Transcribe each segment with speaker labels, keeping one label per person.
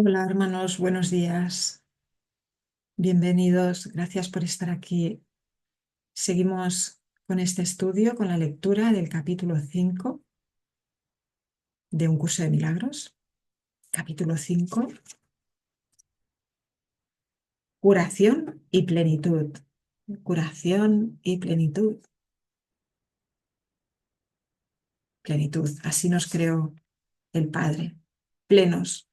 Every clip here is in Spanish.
Speaker 1: Hola hermanos, buenos días. Bienvenidos, gracias por estar aquí. Seguimos con este estudio, con la lectura del capítulo 5 de Un curso de milagros. Capítulo 5, curación y plenitud. Curación y plenitud. Plenitud, así nos creó el Padre, plenos.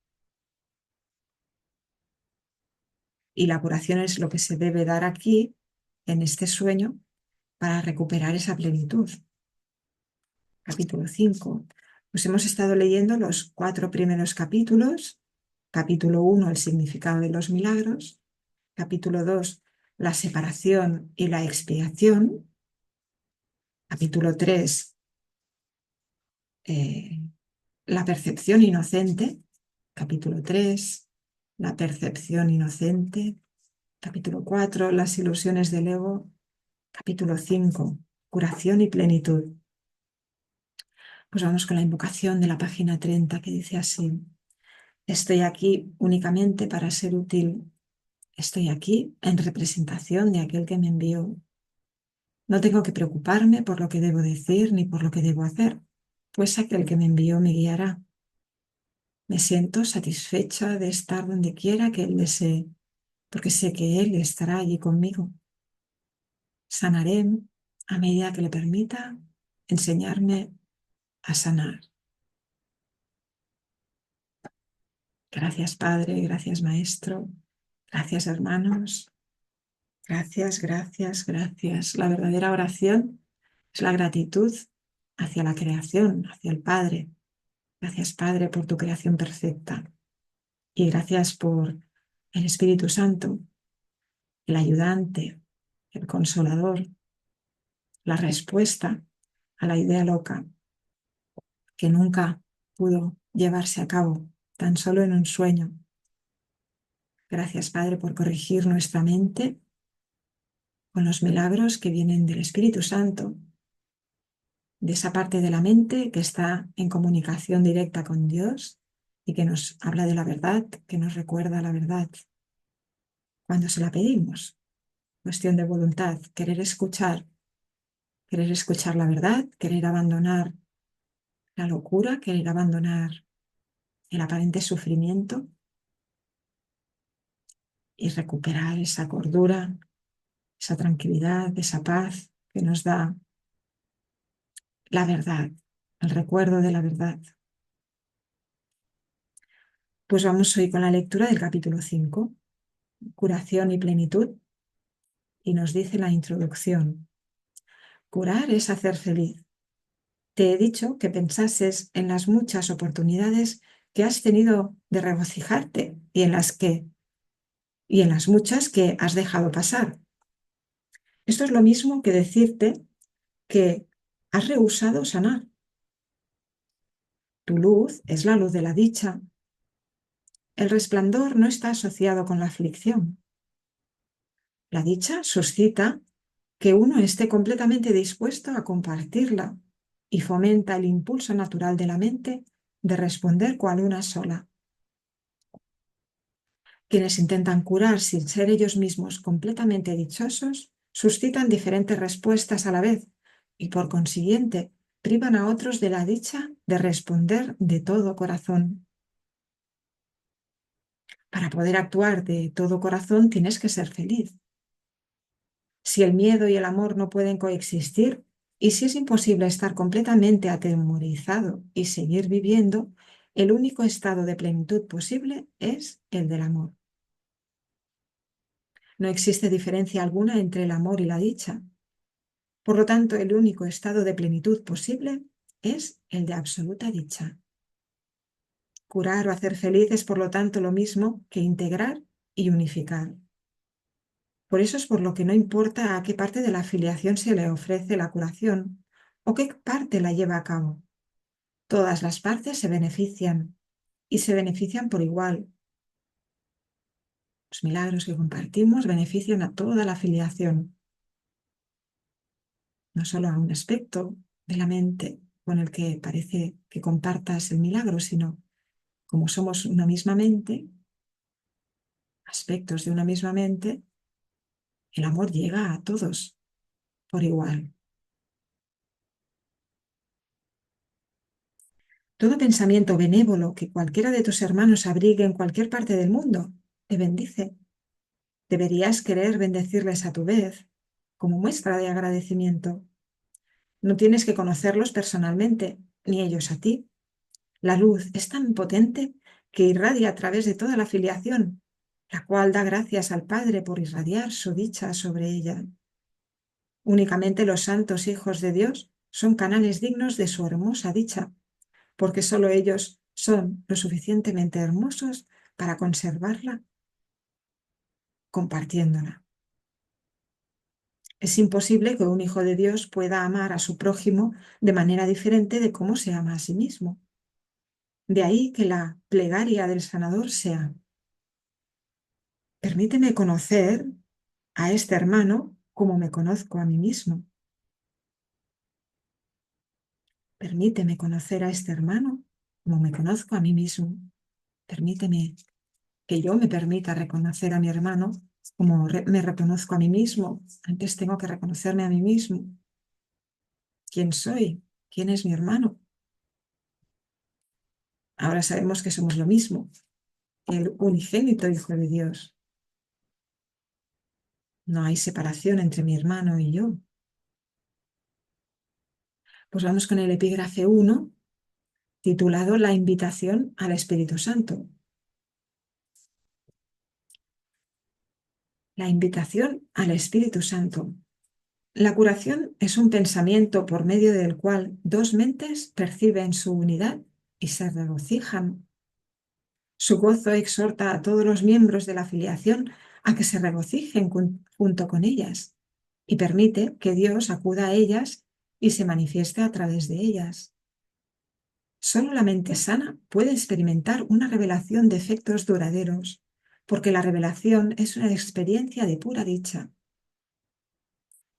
Speaker 1: Y la curación es lo que se debe dar aquí, en este sueño, para recuperar esa plenitud. Capítulo 5. Pues hemos estado leyendo los 4 primeros capítulos. Capítulo 1, el significado de los milagros. Capítulo 2, la separación y la expiación. Capítulo 3, la percepción inocente. Capítulo 3, la percepción inocente. Capítulo 4, las ilusiones del ego. Capítulo 5, curación y plenitud. Pues vamos con la invocación de la página 30 que dice así: estoy aquí únicamente para ser útil. Estoy aquí en representación de aquel que me envió. No tengo que preocuparme por lo que debo decir ni por lo que debo hacer, pues aquel que me envió me guiará. Me siento satisfecha de estar donde quiera que Él desee, porque sé que Él estará allí conmigo. Sanaré a medida que le permita enseñarme a sanar. Gracias, Padre, gracias, Maestro, gracias, hermanos. Gracias, gracias, gracias. La verdadera oración es la gratitud hacia la creación, hacia el Padre. Gracias, Padre, por tu creación perfecta. Y gracias por el Espíritu Santo, el ayudante, el consolador, la respuesta a la idea loca que nunca pudo llevarse a cabo, tan solo en un sueño. Gracias, Padre, por corregir nuestra mente con los milagros que vienen del Espíritu Santo, de esa parte de la mente que está en comunicación directa con Dios y que nos habla de la verdad, que nos recuerda la verdad cuando se la pedimos. Cuestión de voluntad, querer escuchar la verdad, querer abandonar la locura, querer abandonar el aparente sufrimiento y recuperar esa cordura, esa tranquilidad, esa paz que nos da la verdad, el recuerdo de la verdad. Pues vamos hoy con la lectura del capítulo 5, curación y plenitud, y nos dice la introducción: curar es hacer feliz. Te he dicho que pensases en las muchas oportunidades que has tenido de regocijarte y en las muchas que has dejado pasar. Esto es lo mismo que decirte que has rehusado sanar. Tu luz es la luz de la dicha. El resplandor no está asociado con la aflicción. La dicha suscita que uno esté completamente dispuesto a compartirla y fomenta el impulso natural de la mente de responder cual una sola. Quienes intentan curar sin ser ellos mismos completamente dichosos suscitan diferentes respuestas a la vez y por consiguiente privan a otros de la dicha de responder de todo corazón. Para poder actuar de todo corazón tienes que ser feliz. Si el miedo y el amor no pueden coexistir, y si es imposible estar completamente atemorizado y seguir viviendo, el único estado de plenitud posible es el del amor. No existe diferencia alguna entre el amor y la dicha. Por lo tanto, el único estado de plenitud posible es el de absoluta dicha. Curar o hacer feliz es, por lo tanto, lo mismo que integrar y unificar. Por eso es por lo que no importa a qué parte de la afiliación se le ofrece la curación o qué parte la lleva a cabo. Todas las partes se benefician y se benefician por igual. Los milagros que compartimos benefician a toda la afiliación, no solo a un aspecto de la mente con el que parece que compartas el milagro, sino como somos una misma mente, aspectos de una misma mente, el amor llega a todos por igual. Todo pensamiento benévolo que cualquiera de tus hermanos abrigue en cualquier parte del mundo te bendice. Deberías querer bendecirles a tu vez, como muestra de agradecimiento. No tienes que conocerlos personalmente, ni ellos a ti. La luz es tan potente que irradia a través de toda la filiación, la cual da gracias al Padre por irradiar su dicha sobre ella. Únicamente los santos hijos de Dios son canales dignos de su hermosa dicha, porque solo ellos son lo suficientemente hermosos para conservarla compartiéndola. Es imposible que un hijo de Dios pueda amar a su prójimo de manera diferente de cómo se ama a sí mismo. De ahí que la plegaria del sanador sea: permíteme conocer a este hermano como me conozco a mí mismo. Permíteme conocer a este hermano como me conozco a mí mismo. Permíteme que yo me permita reconocer a mi hermano como me reconozco a mí mismo. Antes tengo que reconocerme a mí mismo. ¿Quién soy? ¿Quién es mi hermano? Ahora sabemos que somos lo mismo, el unigénito Hijo de Dios. No hay separación entre mi hermano y yo. Pues vamos con el epígrafe 1, titulado La invitación al Espíritu Santo. La invitación al Espíritu Santo. La curación es un pensamiento por medio del cual dos mentes perciben su unidad y se regocijan. Su gozo exhorta a todos los miembros de la filiación a que se regocijen junto con ellas y permite que Dios acuda a ellas y se manifieste a través de ellas. Solo la mente sana puede experimentar una revelación de efectos duraderos, porque la revelación es una experiencia de pura dicha.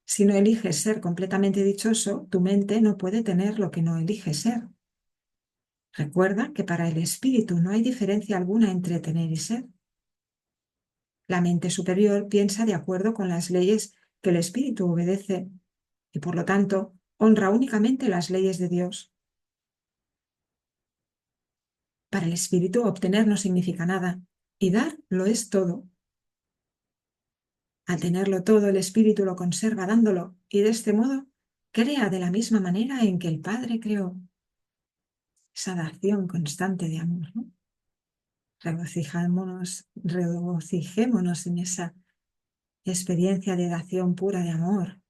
Speaker 1: Si no eliges ser completamente dichoso, tu mente no puede tener lo que no elige ser. Recuerda que para el espíritu no hay diferencia alguna entre tener y ser. La mente superior piensa de acuerdo con las leyes que el espíritu obedece y, por lo tanto, honra únicamente las leyes de Dios. Para el espíritu, obtener no significa nada y dar lo es todo. Al tenerlo todo, el espíritu lo conserva dándolo y, de este modo, crea de la misma manera en que el Padre creó. Esa dación constante de amor, ¿no? Regocijémonos en esa experiencia de dación pura de amor,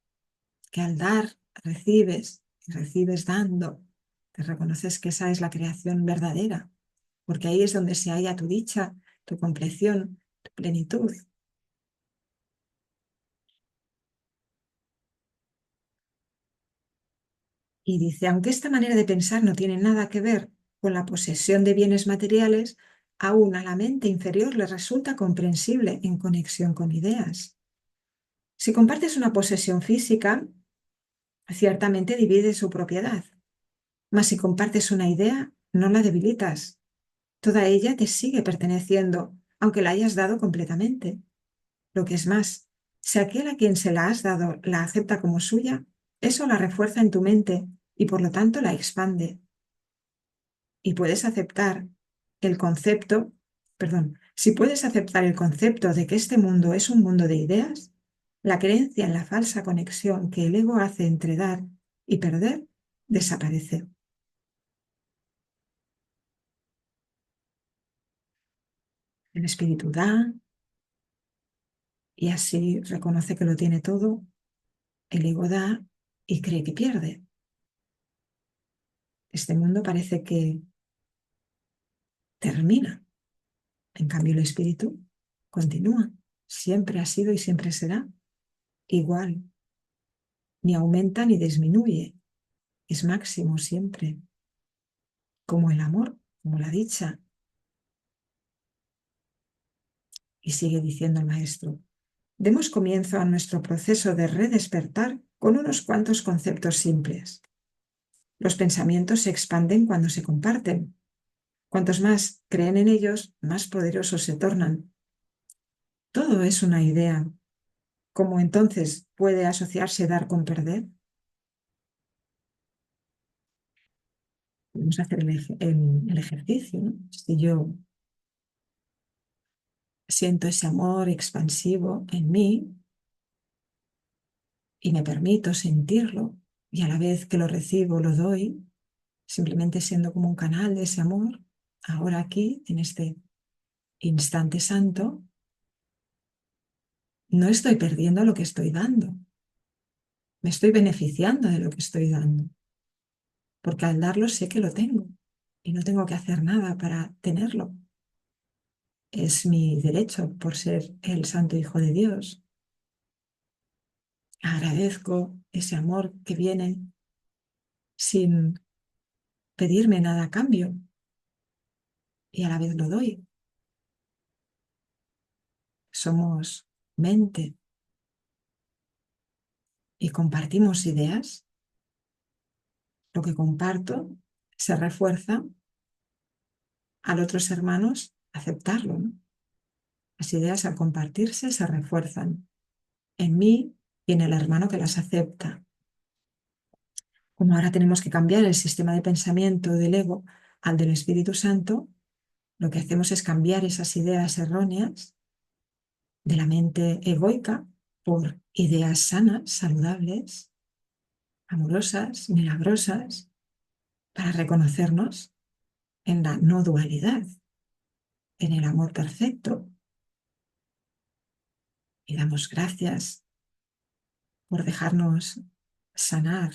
Speaker 1: que al dar recibes y recibes dando. Te reconoces que esa es la creación verdadera, porque ahí es donde se halla tu dicha, tu compleción, tu plenitud. Y dice, aunque esta manera de pensar no tiene nada que ver con la posesión de bienes materiales, aún a la mente inferior le resulta comprensible en conexión con ideas. Si compartes una posesión física, ciertamente divide su propiedad, mas si compartes una idea, no la debilitas. Toda ella te sigue perteneciendo, aunque la hayas dado completamente. Lo que es más, si aquel a quien se la has dado la acepta como suya, eso la refuerza en tu mente y por lo tanto la expande. Y puedes aceptar el concepto, si puedes aceptar el concepto de que este mundo es un mundo de ideas, la creencia en la falsa conexión que el ego hace entre dar y perder desaparece. El espíritu da y así reconoce que lo tiene todo. El ego da y cree que pierde. Este mundo parece que termina. En cambio, el espíritu continúa. Siempre ha sido y siempre será igual. Ni aumenta ni disminuye. Es máximo siempre. Como el amor, como la dicha. Y sigue diciendo el maestro, demos comienzo a nuestro proceso de redespertar con unos cuantos conceptos simples. Los pensamientos se expanden cuando se comparten. Cuantos más creen en ellos, más poderosos se tornan. Todo es una idea. ¿Cómo entonces puede asociarse dar con perder? Vamos a hacer el ejercicio, ¿no? Si yo siento ese amor expansivo en mí y me permito sentirlo, y a la vez que lo recibo lo doy, simplemente siendo como un canal de ese amor, ahora aquí, en este instante santo, no estoy perdiendo lo que estoy dando, me estoy beneficiando de lo que estoy dando, porque al darlo sé que lo tengo y no tengo que hacer nada para tenerlo. Es mi derecho por ser el Santo Hijo de Dios. Agradezco ese amor que viene sin pedirme nada a cambio y a la vez lo doy. Somos mente y compartimos ideas. Lo que comparto se refuerza al otros hermanos aceptarlo, ¿no? Las ideas al compartirse se refuerzan en mí y en el hermano que las acepta. Como ahora tenemos que cambiar el sistema de pensamiento del ego al del Espíritu Santo, lo que hacemos es cambiar esas ideas erróneas de la mente egoica por ideas sanas, saludables, amorosas, milagrosas, para reconocernos en la no dualidad, en el amor perfecto. Y damos gracias por dejarnos sanar.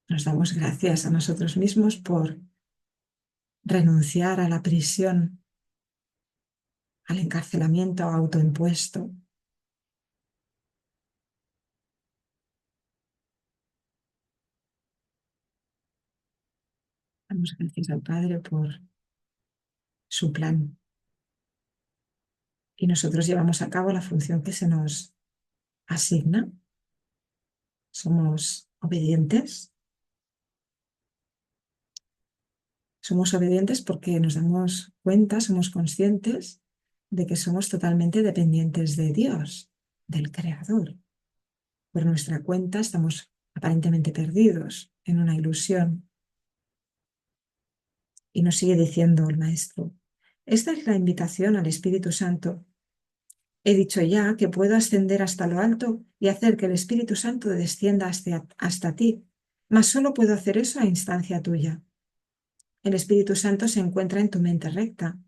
Speaker 1: Nos damos gracias a nosotros mismos por renunciar a la prisión, al encarcelamiento autoimpuesto. Damos gracias al Padre por su plan. Y nosotros llevamos a cabo la función que se nos asigna. Somos obedientes. Somos obedientes porque nos damos cuenta, somos conscientes de que somos totalmente dependientes de Dios, del Creador. Por nuestra cuenta estamos aparentemente perdidos en una ilusión. Y nos sigue diciendo el Maestro, esta es la invitación al Espíritu Santo. He dicho ya que puedo ascender hasta lo alto y hacer que el Espíritu Santo descienda hasta ti, mas solo puedo hacer eso a instancia tuya. El Espíritu Santo se encuentra en tu mente recta,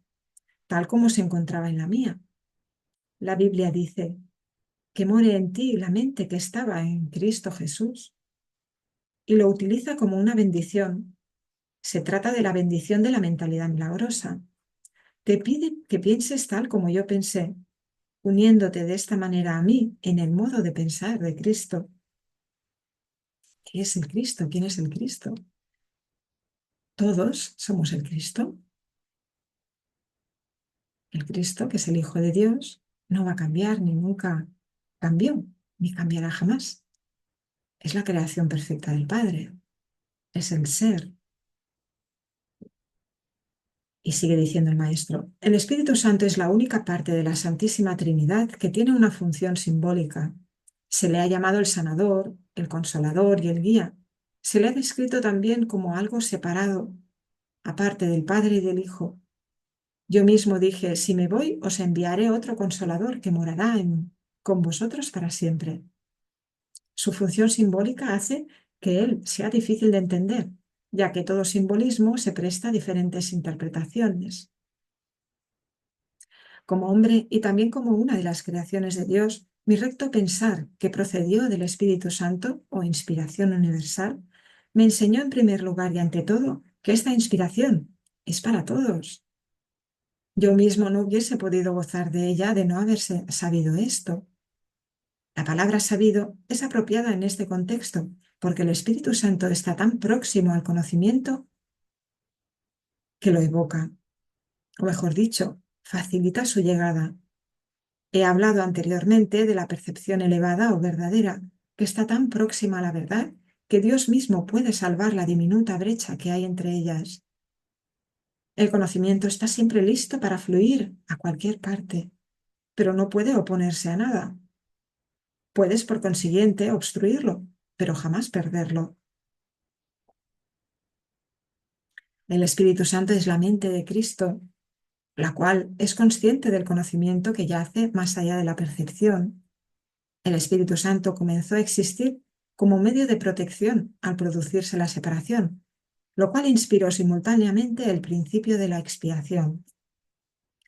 Speaker 1: tal como se encontraba en la mía. La Biblia dice que more en ti la mente que estaba en Cristo Jesús y lo utiliza como una bendición. Se trata de la bendición de la mentalidad milagrosa. Te pide que pienses tal como yo pensé, uniéndote de esta manera a mí en el modo de pensar de Cristo. ¿Qué es el Cristo? ¿Quién es el Cristo? Todos somos el Cristo. El Cristo, que es el Hijo de Dios, no va a cambiar ni nunca cambió, ni cambiará jamás. Es la creación perfecta del Padre. Es el ser. Y sigue diciendo el Maestro, el Espíritu Santo es la única parte de la Santísima Trinidad que tiene una función simbólica. Se le ha llamado el sanador, el consolador y el guía. Se le ha descrito también como algo separado, aparte del Padre y del Hijo. Yo mismo dije, si me voy, os enviaré otro consolador que morará con vosotros para siempre. Su función simbólica hace que él sea difícil de entender, ya que todo simbolismo se presta a diferentes interpretaciones. Como hombre y también como una de las creaciones de Dios, mi recto pensar, que procedió del Espíritu Santo o inspiración universal, me enseñó en primer lugar y ante todo que esta inspiración es para todos. Yo mismo no hubiese podido gozar de ella de no haberse sabido esto. La palabra sabido es apropiada en este contexto porque el Espíritu Santo está tan próximo al conocimiento que lo evoca, o mejor dicho, facilita su llegada. He hablado anteriormente de la percepción elevada o verdadera, que está tan próxima a la verdad que Dios mismo puede salvar la diminuta brecha que hay entre ellas. El conocimiento está siempre listo para fluir a cualquier parte, pero no puede oponerse a nada. Puedes, por consiguiente, obstruirlo, pero jamás perderlo. El Espíritu Santo es la mente de Cristo, la cual es consciente del conocimiento que yace más allá de la percepción. El Espíritu Santo comenzó a existir como medio de protección al producirse la separación, lo cual inspiró simultáneamente el principio de la expiación.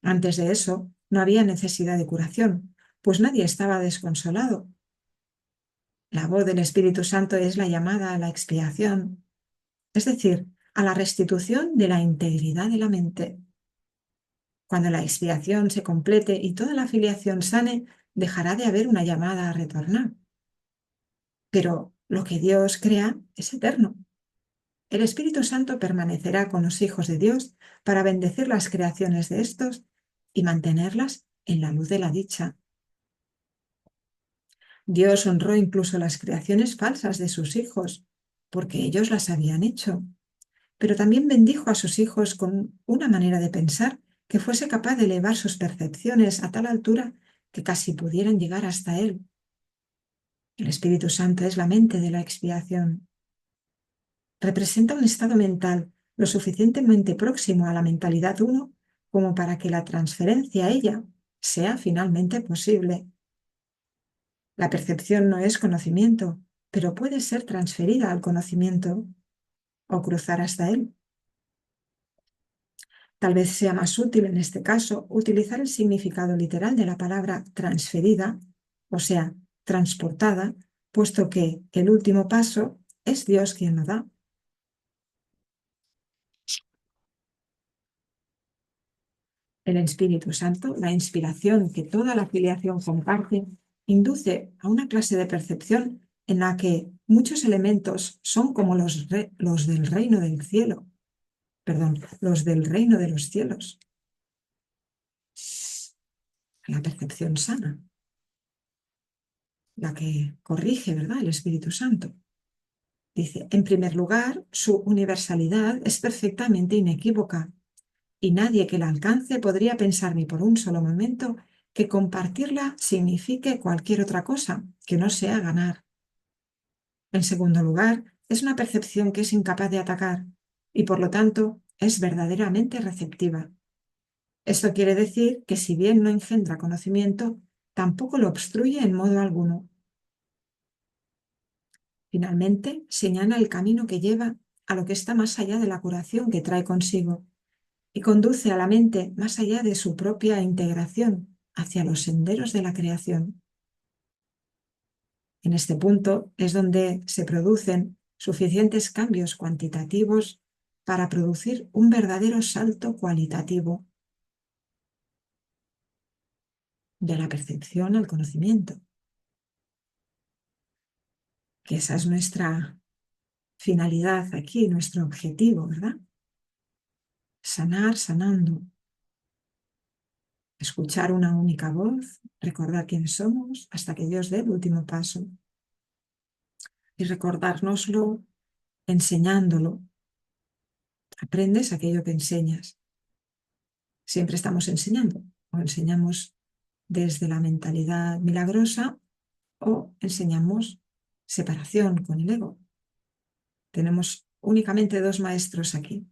Speaker 1: Antes de eso, no había necesidad de curación, pues nadie estaba desconsolado. La voz del Espíritu Santo es la llamada a la expiación, es decir, a la restitución de la integridad de la mente. Cuando la expiación se complete y toda la filiación sane, dejará de haber una llamada a retornar. Pero lo que Dios crea es eterno. El Espíritu Santo permanecerá con los hijos de Dios para bendecir las creaciones de estos y mantenerlas en la luz de la dicha. Dios honró incluso las creaciones falsas de sus hijos, porque ellos las habían hecho, pero también bendijo a sus hijos con una manera de pensar que fuese capaz de elevar sus percepciones a tal altura que casi pudieran llegar hasta Él. El Espíritu Santo es la mente de la expiación. Representa un estado mental lo suficientemente próximo a la mentalidad uno como para que la transferencia a ella sea finalmente posible. La percepción no es conocimiento, pero puede ser transferida al conocimiento o cruzar hasta él. Tal vez sea más útil en este caso utilizar el significado literal de la palabra transferida, o sea, transportada, puesto que el último paso es Dios quien lo da. El Espíritu Santo, la inspiración que toda la filiación comparte, induce a una clase de percepción en la que muchos elementos son como los del reino del cielo, perdón, los del reino de los cielos. La percepción sana, la que corrige, ¿verdad? El Espíritu Santo. Dice, en primer lugar, su universalidad es perfectamente inequívoca y nadie que la alcance podría pensar ni por un solo momento que compartirla signifique cualquier otra cosa que no sea ganar. En segundo lugar, es una percepción que es incapaz de atacar y por lo tanto es verdaderamente receptiva. Esto quiere decir que si bien no engendra conocimiento, tampoco lo obstruye en modo alguno. Finalmente, señala el camino que lleva a lo que está más allá de la curación que trae consigo y conduce a la mente más allá de su propia integración hacia los senderos de la creación. En este punto es donde se producen suficientes cambios cuantitativos para producir un verdadero salto cualitativo de la percepción al conocimiento, que esa es nuestra finalidad aquí, nuestro objetivo, ¿verdad? Sanar sanando, escuchar una única voz, recordar quiénes somos hasta que Dios dé el último paso y recordárnoslo enseñándolo. Aprendes aquello que enseñas. Siempre estamos enseñando, o enseñamos desde la mentalidad milagrosa o enseñamos separación con el ego. Tenemos únicamente dos maestros aquí.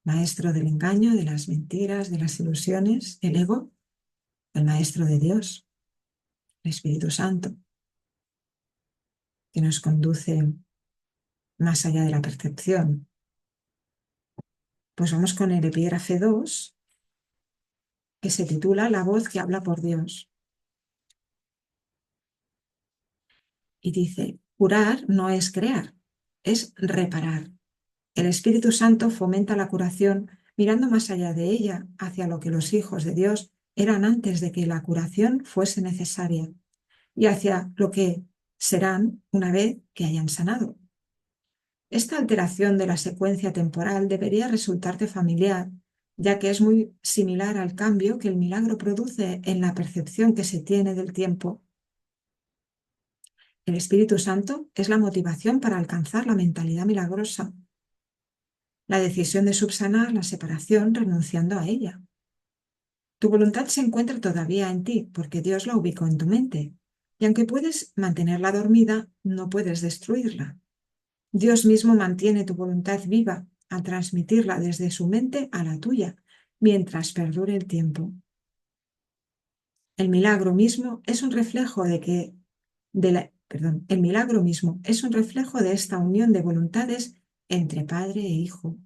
Speaker 1: Maestro del engaño, de las mentiras, de las ilusiones, el ego, el maestro de Dios, el Espíritu Santo, que nos conduce más allá de la percepción. Pues vamos con el epígrafe 2, que se titula La voz que habla por Dios. Y dice, curar no es crear, es reparar. El Espíritu Santo fomenta la curación mirando más allá de ella, hacia lo que los hijos de Dios eran antes de que la curación fuese necesaria, y hacia lo que serán una vez que hayan sanado. Esta alteración de la secuencia temporal debería resultarte familiar, ya que es muy similar al cambio que el milagro produce en la percepción que se tiene del tiempo. El Espíritu Santo es la motivación para alcanzar la mentalidad milagrosa. la decisión de subsanar la separación renunciando a ella. Tu voluntad se encuentra todavía en ti porque Dios la ubicó en tu mente. Y aunque puedes mantenerla dormida, no puedes destruirla. Dios mismo mantiene tu voluntad viva al transmitirla desde su mente a la tuya, mientras perdure el tiempo. El milagro mismo es un reflejo el milagro mismo es un reflejo de esta unión de voluntades entre Padre e Hijo.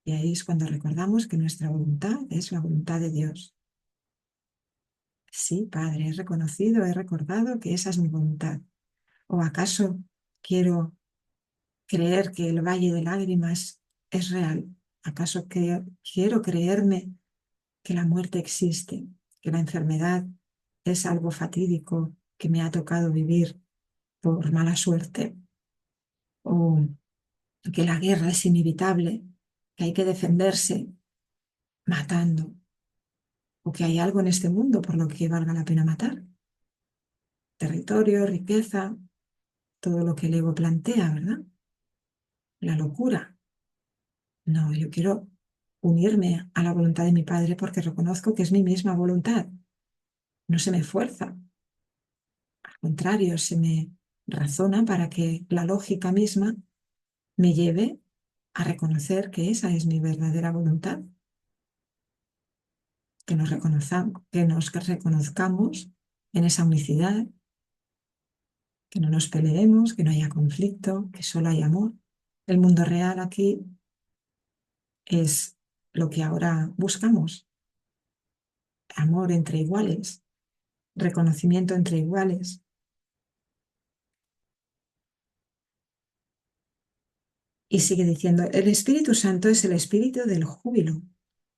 Speaker 1: Y ahí es cuando recordamos que nuestra voluntad es la voluntad de Dios. Sí, Padre, he reconocido, he recordado que esa es mi voluntad. ¿O acaso quiero creer que el valle de lágrimas es real? ¿Acaso quiero creerme que la muerte existe, que la enfermedad es algo fatídico que me ha tocado vivir por mala suerte? ¿O que la guerra es inevitable, que hay que defenderse matando? ¿O que hay algo en este mundo por lo que valga la pena matar? Territorio, riqueza, todo lo que el ego plantea, ¿verdad? La locura. No, yo quiero unirme a la voluntad de mi Padre porque reconozco que es mi misma voluntad. No se me fuerza, al contrario, se me razona para que la lógica misma me lleve a reconocer que esa es mi verdadera voluntad, que nos reconozcamos en esa unicidad, que no nos peleemos, que no haya conflicto, que solo hay amor. El mundo real aquí es lo que ahora buscamos: amor entre iguales, reconocimiento entre iguales. Y sigue diciendo, el Espíritu Santo es el espíritu del júbilo.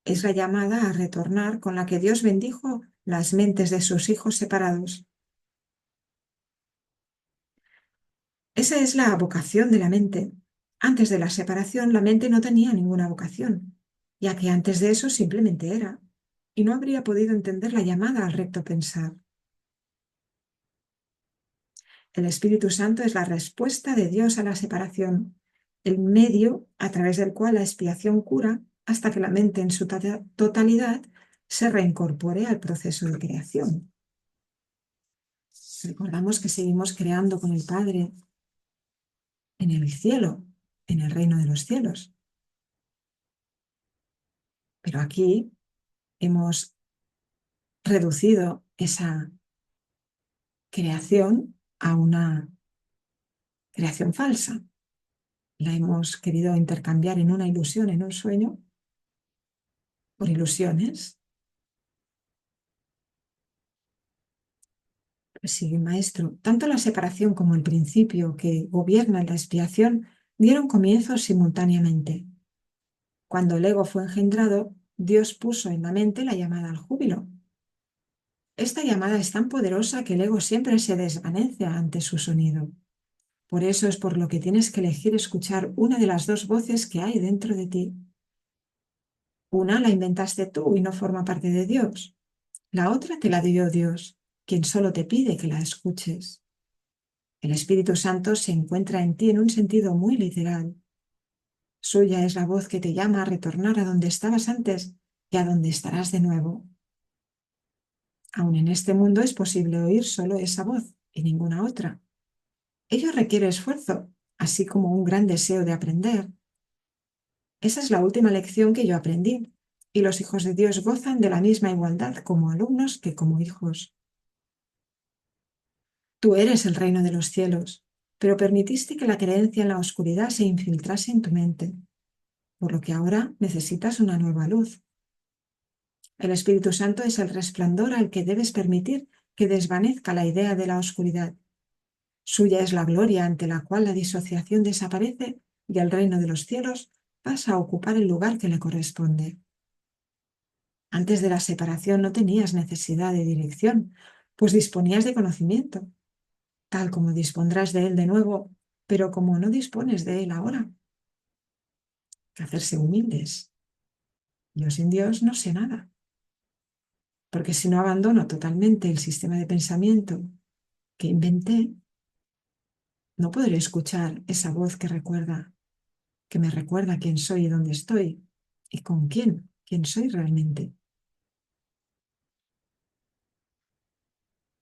Speaker 1: Es la llamada a retornar con la que Dios bendijo las mentes de sus hijos separados. Esa es la vocación de la mente. Antes de la separación, la mente no tenía ninguna vocación, ya que antes de eso simplemente era, y no habría podido entender la llamada al recto pensar. El Espíritu Santo es la respuesta de Dios a la separación, el medio a través del cual la expiación cura hasta que la mente en su totalidad se reincorpore al proceso de creación. Recordamos que seguimos creando con el Padre en el cielo, en el reino de los cielos. Pero aquí hemos reducido esa creación a una creación falsa. La hemos querido intercambiar en una ilusión, en un sueño, por ilusiones. Sí, maestro, tanto la separación como el principio que gobierna la expiación dieron comienzo simultáneamente. Cuando el ego fue engendrado, Dios puso en la mente la llamada al júbilo. Esta llamada es tan poderosa que el ego siempre se desvanece ante su sonido. Por eso es por lo que tienes que elegir escuchar una de las dos voces que hay dentro de ti. Una la inventaste tú y no forma parte de Dios. La otra te la dio Dios, quien solo te pide que la escuches. El Espíritu Santo se encuentra en ti en un sentido muy literal. Suya es la voz que te llama a retornar a donde estabas antes y a donde estarás de nuevo. Aún en este mundo es posible oír solo esa voz y ninguna otra. Ello requiere esfuerzo, así como un gran deseo de aprender. Esa es la última lección que yo aprendí, y los hijos de Dios gozan de la misma igualdad como alumnos que como hijos. Tú eres el reino de los cielos, pero permitiste que la creencia en la oscuridad se infiltrase en tu mente, por lo que ahora necesitas una nueva luz. El Espíritu Santo es el resplandor al que debes permitir que desvanezca la idea de la oscuridad. Suya es la gloria ante la cual la disociación desaparece y el reino de los cielos pasa a ocupar el lugar que le corresponde. Antes de la separación no tenías necesidad de dirección, pues disponías de conocimiento, tal como dispondrás de él de nuevo, pero como no dispones de él ahora. Que hacerse humildes. Yo sin Dios no sé nada, porque si no abandono totalmente el sistema de pensamiento que inventé, no podré escuchar esa voz que recuerda: que me recuerda quién soy y dónde estoy y con quién soy realmente.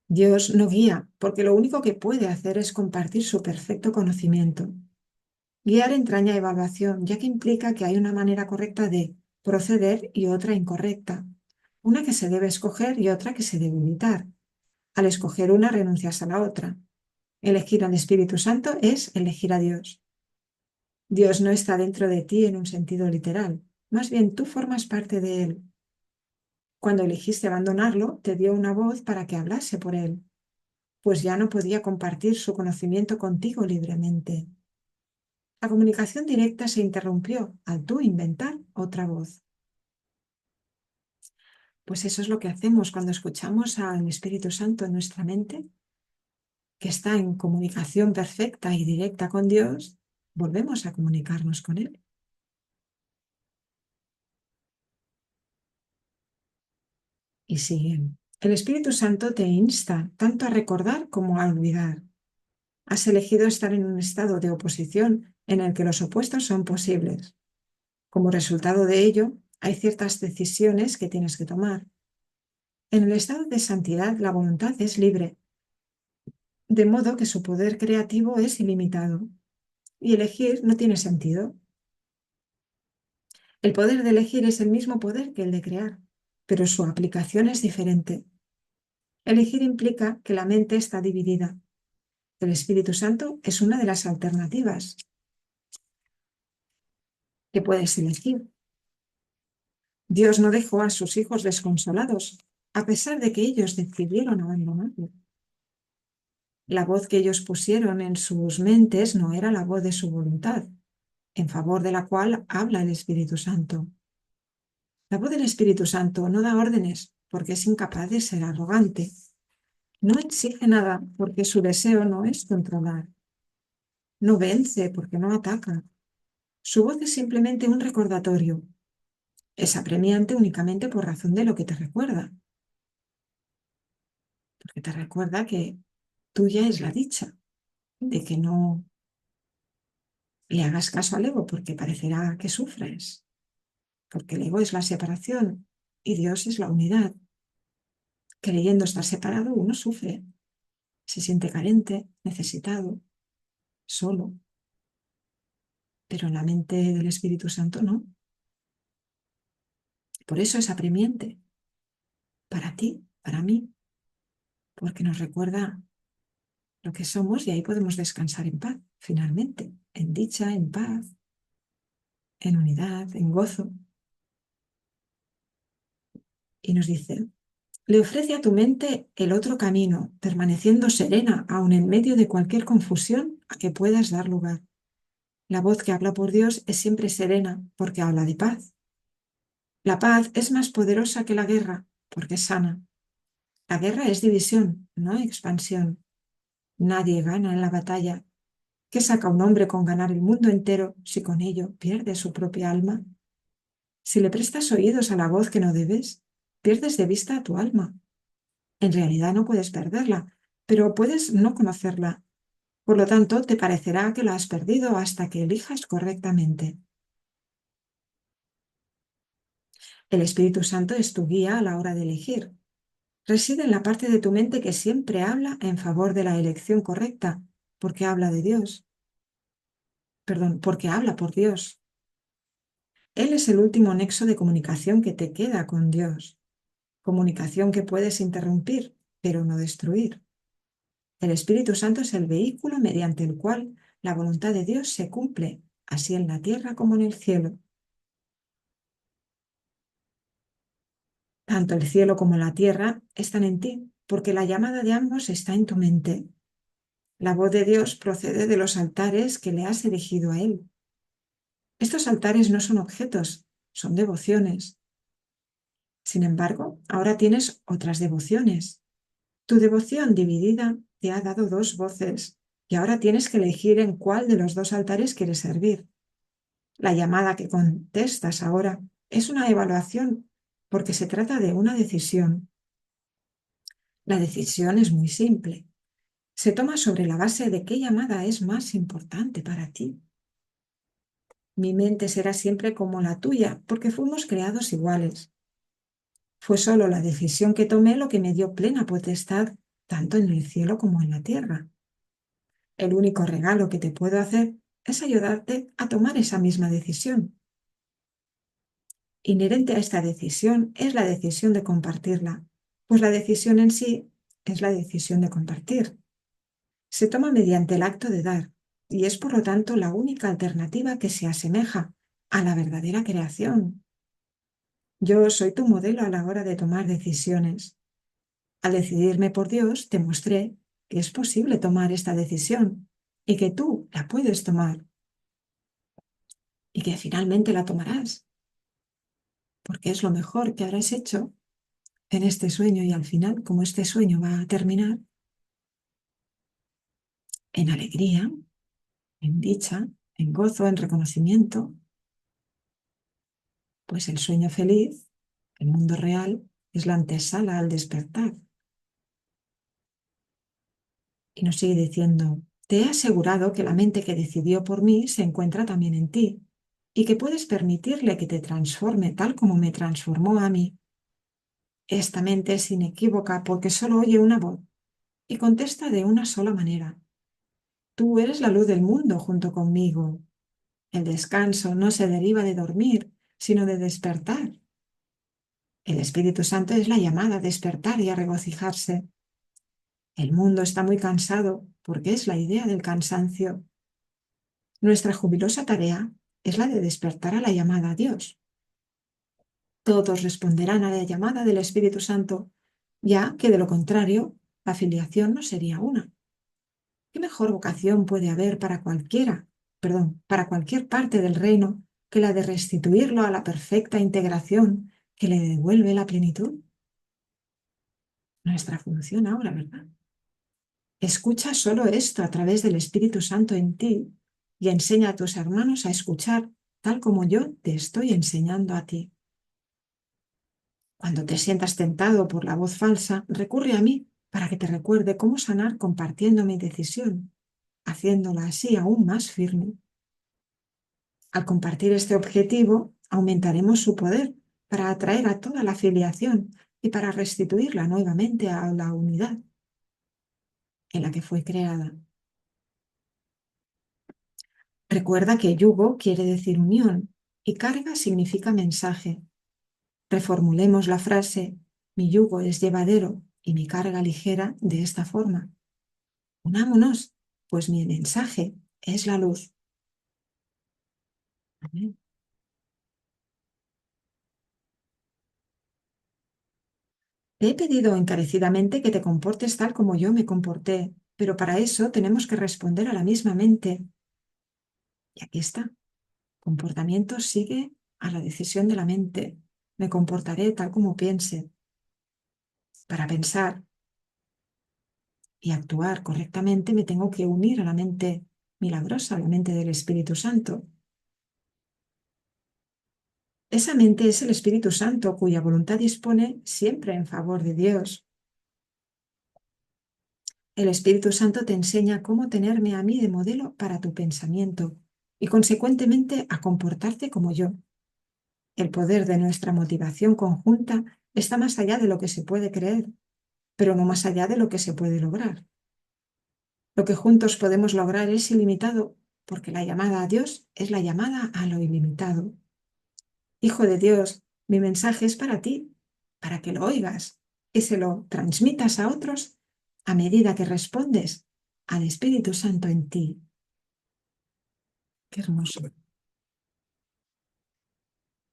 Speaker 1: Dios no guía, porque lo único que puede hacer es compartir su perfecto conocimiento. Guiar entraña evaluación, ya que implica que hay una manera correcta de proceder y otra incorrecta, una que se debe escoger y otra que se debe evitar. Al escoger una, renuncias a la otra. Elegir al Espíritu Santo es elegir a Dios. Dios no está dentro de ti en un sentido literal, más bien tú formas parte de Él. Cuando elegiste abandonarlo, te dio una voz para que hablase por Él, pues ya no podía compartir su conocimiento contigo libremente. La comunicación directa se interrumpió al tú inventar otra voz. Pues eso es lo que hacemos cuando escuchamos al Espíritu Santo en nuestra mente, que está en comunicación perfecta y directa con Dios, volvemos a comunicarnos con Él. Y siguen. El Espíritu Santo te insta tanto a recordar como a olvidar. Has elegido estar en un estado de oposición en el que los opuestos son posibles. Como resultado de ello, hay ciertas decisiones que tienes que tomar. En el estado de santidad, la voluntad es libre, de modo que su poder creativo es ilimitado, y elegir no tiene sentido. El poder de elegir es el mismo poder que el de crear, pero su aplicación es diferente. Elegir implica que la mente está dividida. El Espíritu Santo es una de las alternativas que puedes elegir. Dios no dejó a sus hijos desconsolados, a pesar de que ellos decidieron abandonarlo. La voz que ellos pusieron en sus mentes no era la voz de su voluntad, en favor de la cual habla el Espíritu Santo. La voz del Espíritu Santo no da órdenes porque es incapaz de ser arrogante. No exige nada porque su deseo no es controlar. No vence porque no ataca. Su voz es simplemente un recordatorio. Es apremiante únicamente por razón de lo que te recuerda, porque te recuerda que tuya es la dicha, de que no le hagas caso al ego porque parecerá que sufres, porque el ego es la separación y Dios es la unidad. Creyendo estar separado, uno sufre, se siente carente, necesitado, solo, pero en la mente del Espíritu Santo no. Por eso es apremiante, para ti, para mí, porque nos recuerda lo que somos y ahí podemos descansar en paz, finalmente, en dicha, en paz, en unidad, en gozo. Y nos dice, le ofrece a tu mente el otro camino, permaneciendo serena aun en medio de cualquier confusión a que puedas dar lugar. La voz que habla por Dios es siempre serena porque habla de paz. La paz es más poderosa que la guerra porque es sana. La guerra es división, no expansión. Nadie gana en la batalla. ¿Qué saca un hombre con ganar el mundo entero si con ello pierde su propia alma? Si le prestas oídos a la voz que no debes, pierdes de vista a tu alma. En realidad no puedes perderla, pero puedes no conocerla. Por lo tanto, te parecerá que la has perdido hasta que elijas correctamente. El Espíritu Santo es tu guía a la hora de elegir. Reside en la parte de tu mente que siempre habla en favor de la elección correcta, porque habla de Dios. Perdón, porque habla por Dios. Él es el último nexo de comunicación que te queda con Dios. Comunicación que puedes interrumpir, pero no destruir. El Espíritu Santo es el vehículo mediante el cual la voluntad de Dios se cumple, así en la tierra como en el cielo. Tanto el cielo como la tierra están en ti, porque la llamada de ambos está en tu mente. La voz de Dios procede de los altares que le has erigido a Él. Estos altares no son objetos, son devociones. Sin embargo, ahora tienes otras devociones. Tu devoción dividida te ha dado dos voces y ahora tienes que elegir en cuál de los dos altares quieres servir. La llamada que contestas ahora es una evaluación porque se trata de una decisión. La decisión es muy simple. Se toma sobre la base de qué llamada es más importante para ti. Mi mente será siempre como la tuya, porque fuimos creados iguales. Fue solo la decisión que tomé lo que me dio plena potestad, tanto en el cielo como en la tierra. El único regalo que te puedo hacer es ayudarte a tomar esa misma decisión. Inherente a esta decisión es la decisión de compartirla, pues la decisión en sí es la decisión de compartir. Se toma mediante el acto de dar, y es por lo tanto la única alternativa que se asemeja a la verdadera creación. Yo soy tu modelo a la hora de tomar decisiones. Al decidirme por Dios, te mostré que es posible tomar esta decisión y que tú la puedes tomar y que finalmente la tomarás, porque es lo mejor que habrás hecho en este sueño y al final, como este sueño va a terminar en alegría, en dicha, en gozo, en reconocimiento, pues el sueño feliz, el mundo real, es la antesala al despertar. Y nos sigue diciendo, te he asegurado que la mente que decidió por mí se encuentra también en ti y que puedes permitirle que te transforme tal como me transformó a mí. Esta mente es inequívoca porque solo oye una voz y contesta de una sola manera. Tú eres la luz del mundo junto conmigo. El descanso no se deriva de dormir, sino de despertar. El Espíritu Santo es la llamada a despertar y a regocijarse. El mundo está muy cansado porque es la idea del cansancio. Nuestra jubilosa tarea es la de despertar a la llamada a Dios. Todos responderán a la llamada del Espíritu Santo, ya que de lo contrario, la filiación no sería una. ¿Qué mejor vocación puede haber para para cualquier parte del reino que la de restituirlo a la perfecta integración que le devuelve la plenitud? Nuestra función ahora, ¿verdad? Escucha solo esto a través del Espíritu Santo en ti y enseña a tus hermanos a escuchar tal como yo te estoy enseñando a ti. Cuando te sientas tentado por la voz falsa, recurre a mí para que te recuerde cómo sanar compartiendo mi decisión, haciéndola así aún más firme. Al compartir este objetivo, aumentaremos su poder para atraer a toda la filiación y para restituirla nuevamente a la unidad en la que fue creada. Recuerda que yugo quiere decir unión y carga significa mensaje. Reformulemos la frase, mi yugo es llevadero y mi carga ligera de esta forma. Unámonos, pues mi mensaje es la luz. Amén. Te he pedido encarecidamente que te comportes tal como yo me comporté, pero para eso tenemos que responder a la misma mente. Y aquí está. Comportamiento sigue a la decisión de la mente. Me comportaré tal como piense. Para pensar y actuar correctamente me tengo que unir a la mente milagrosa, a la mente del Espíritu Santo. Esa mente es el Espíritu Santo cuya voluntad dispone siempre en favor de Dios. El Espíritu Santo te enseña cómo tenerme a mí de modelo para tu pensamiento y consecuentemente a comportarte como yo. El poder de nuestra motivación conjunta está más allá de lo que se puede creer, pero no más allá de lo que se puede lograr. Lo que juntos podemos lograr es ilimitado, porque la llamada a Dios es la llamada a lo ilimitado. Hijo de Dios, mi mensaje es para ti, para que lo oigas y se lo transmitas a otros a medida que respondes al Espíritu Santo en ti. Qué hermoso.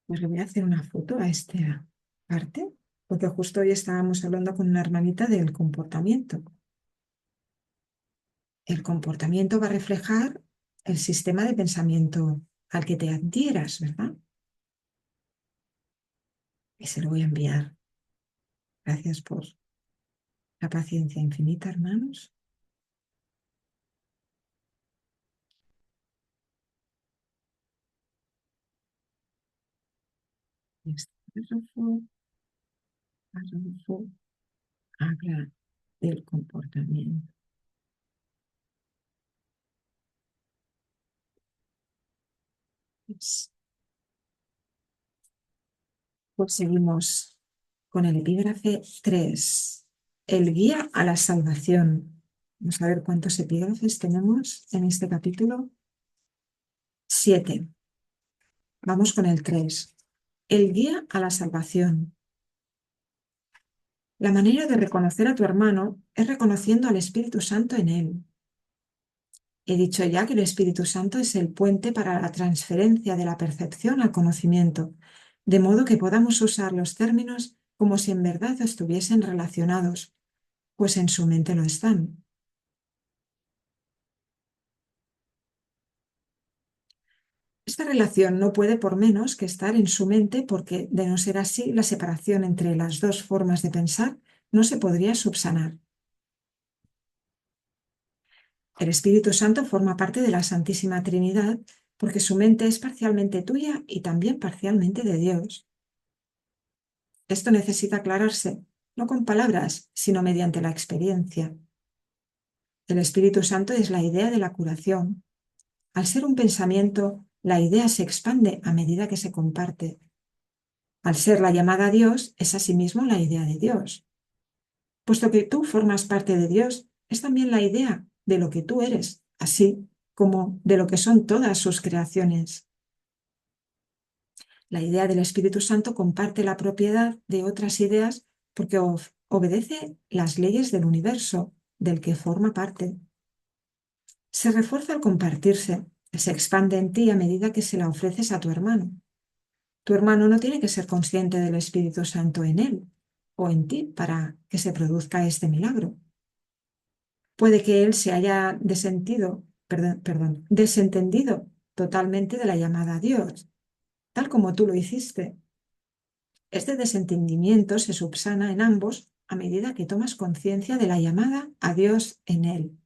Speaker 1: Pues le voy a hacer una foto a esta parte, porque justo hoy estábamos hablando con una hermanita del comportamiento. El comportamiento va a reflejar el sistema de pensamiento al que te adhieras, ¿verdad? Y se lo voy a enviar. Gracias por la paciencia infinita, hermanos. Este párrafo habla del comportamiento. Pues seguimos con el epígrafe 3, el guía a la salvación. Vamos a ver cuántos epígrafes tenemos en este capítulo. 7. Vamos con el 3. El guía a la salvación. La manera de reconocer a tu hermano es reconociendo al Espíritu Santo en él. He dicho ya que el Espíritu Santo es el puente para la transferencia de la percepción al conocimiento, de modo que podamos usar los términos como si en verdad estuviesen relacionados, pues en su mente lo están. Esta relación no puede por menos que estar en su mente porque, de no ser así, la separación entre las dos formas de pensar no se podría subsanar. El Espíritu Santo forma parte de la Santísima Trinidad porque su mente es parcialmente tuya y también parcialmente de Dios. Esto necesita aclararse, no con palabras, sino mediante la experiencia. El Espíritu Santo es la idea de la curación. Al ser un pensamiento, la idea se expande a medida que se comparte. Al ser la llamada a Dios, es asimismo la idea de Dios. Puesto que tú formas parte de Dios, es también la idea de lo que tú eres, así como de lo que son todas sus creaciones. La idea del Espíritu Santo comparte la propiedad de otras ideas porque obedece las leyes del universo del que forma parte. Se refuerza al compartirse, se expande en ti a medida que se la ofreces a tu hermano. Tu hermano no tiene que ser consciente del Espíritu Santo en él o en ti para que se produzca este milagro. Puede que él se haya desentendido totalmente de la llamada a Dios, tal como tú lo hiciste. Este desentendimiento se subsana en ambos a medida que tomas conciencia de la llamada a Dios en él,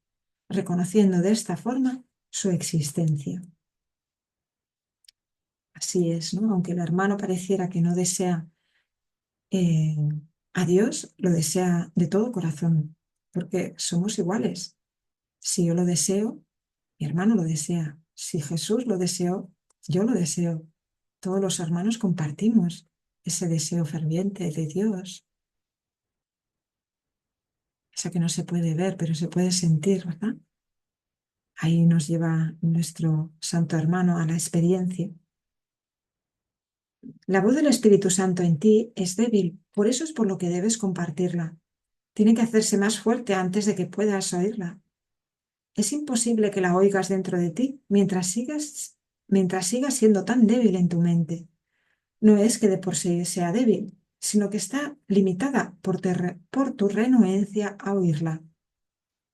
Speaker 1: reconociendo de esta forma su existencia. Así es, ¿no? Aunque el hermano pareciera que no desea eh, a Dios, lo desea de todo corazón, porque somos iguales. Si yo lo deseo, mi hermano lo desea. Si Jesús lo deseó, yo lo deseo. Todos los hermanos compartimos ese deseo ferviente de Dios, esa que no se puede ver, pero se puede sentir, ¿verdad? Ahí nos lleva nuestro santo hermano a la experiencia. La voz del Espíritu Santo en ti es débil, por eso es por lo que debes compartirla. Tiene que hacerse más fuerte antes de que puedas oírla. Es imposible que la oigas dentro de ti mientras sigas siendo tan débil en tu mente. No es que de por sí sea débil, sino que está limitada por tu renuencia a oírla.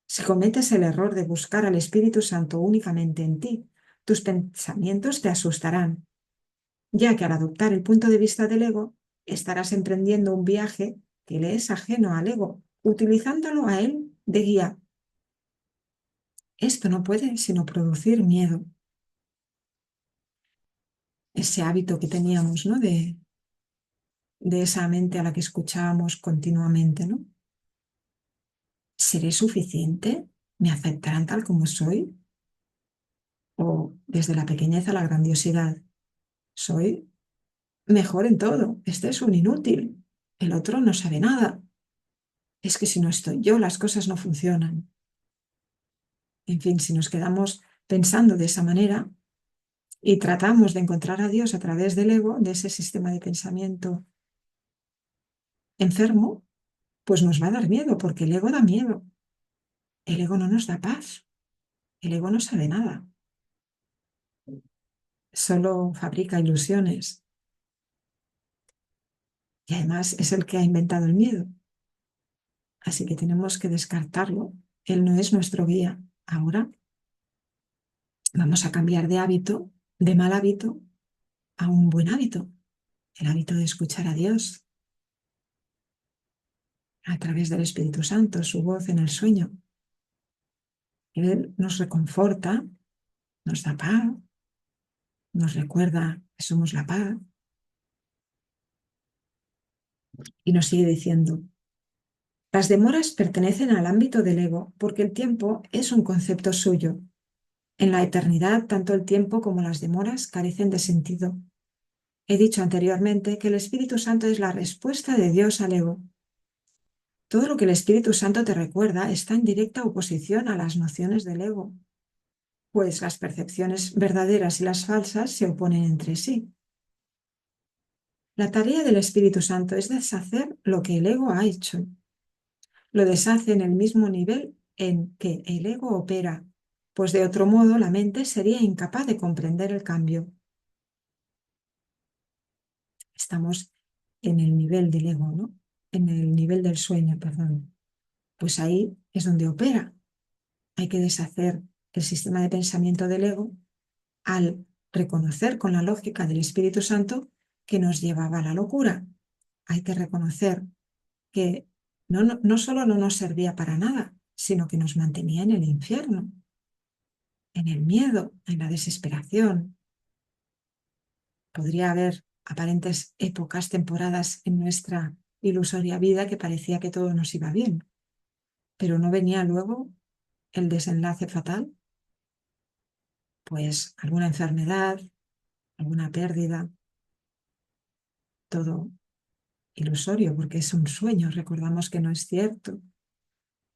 Speaker 1: Si cometes el error de buscar al Espíritu Santo únicamente en ti, tus pensamientos te asustarán, ya que al adoptar el punto de vista del ego, estarás emprendiendo un viaje que le es ajeno al ego, utilizándolo a él de guía. Esto no puede sino producir miedo. Ese hábito que teníamos, ¿no? De esa mente a la que escuchábamos continuamente, ¿no? ¿Seré suficiente? ¿Me aceptarán tal como soy? O desde la pequeñez a la grandiosidad. Soy mejor en todo. Este es un inútil. El otro no sabe nada. Es que si no estoy yo, las cosas no funcionan. En fin, si nos quedamos pensando de esa manera y tratamos de encontrar a Dios a través del ego, de ese sistema de pensamiento enfermo, pues nos va a dar miedo, porque el ego da miedo. El ego no nos da paz. El ego no sabe nada. Solo fabrica ilusiones. Y además es el que ha inventado el miedo. Así que tenemos que descartarlo. Él no es nuestro guía. Ahora vamos a cambiar de hábito, de mal hábito, a un buen hábito. El hábito de escuchar a Dios a través del Espíritu Santo, su voz en el sueño. Él nos reconforta, nos da paz, nos recuerda que somos la paz y nos sigue diciendo: las demoras pertenecen al ámbito del ego porque el tiempo es un concepto suyo. En la eternidad, tanto el tiempo como las demoras carecen de sentido. He dicho anteriormente que el Espíritu Santo es la respuesta de Dios al ego. Todo lo que el Espíritu Santo te recuerda está en directa oposición a las nociones del ego, pues las percepciones verdaderas y las falsas se oponen entre sí. La tarea del Espíritu Santo es deshacer lo que el ego ha hecho. Lo deshace en el mismo nivel en que el ego opera, pues de otro modo la mente sería incapaz de comprender el cambio. Estamos en el nivel del ego, ¿no? En el nivel del sueño, perdón. Pues ahí es donde opera. Hay que deshacer el sistema de pensamiento del ego al reconocer con la lógica del Espíritu Santo que nos llevaba a la locura. Hay que reconocer que no solo no nos servía para nada, sino que nos mantenía en el infierno, en el miedo, en la desesperación. Podría haber aparentes épocas, temporadas en nuestra ilusoria vida que parecía que todo nos iba bien, pero no venía luego el desenlace fatal, pues alguna enfermedad, alguna pérdida, todo ilusorio porque es un sueño. Recordamos que no es cierto.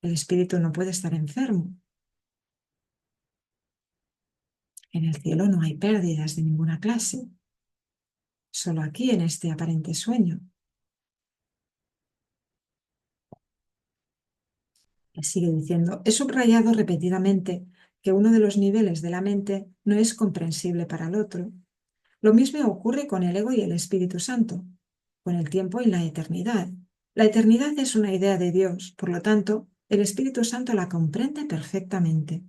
Speaker 1: El espíritu no puede estar enfermo. En el cielo no hay pérdidas de ninguna clase, solo aquí en este aparente sueño. Él sigue diciendo, he subrayado repetidamente que uno de los niveles de la mente no es comprensible para el otro. Lo mismo ocurre con el ego y el Espíritu Santo, con el tiempo y la eternidad. La eternidad es una idea de Dios, por lo tanto, el Espíritu Santo la comprende perfectamente.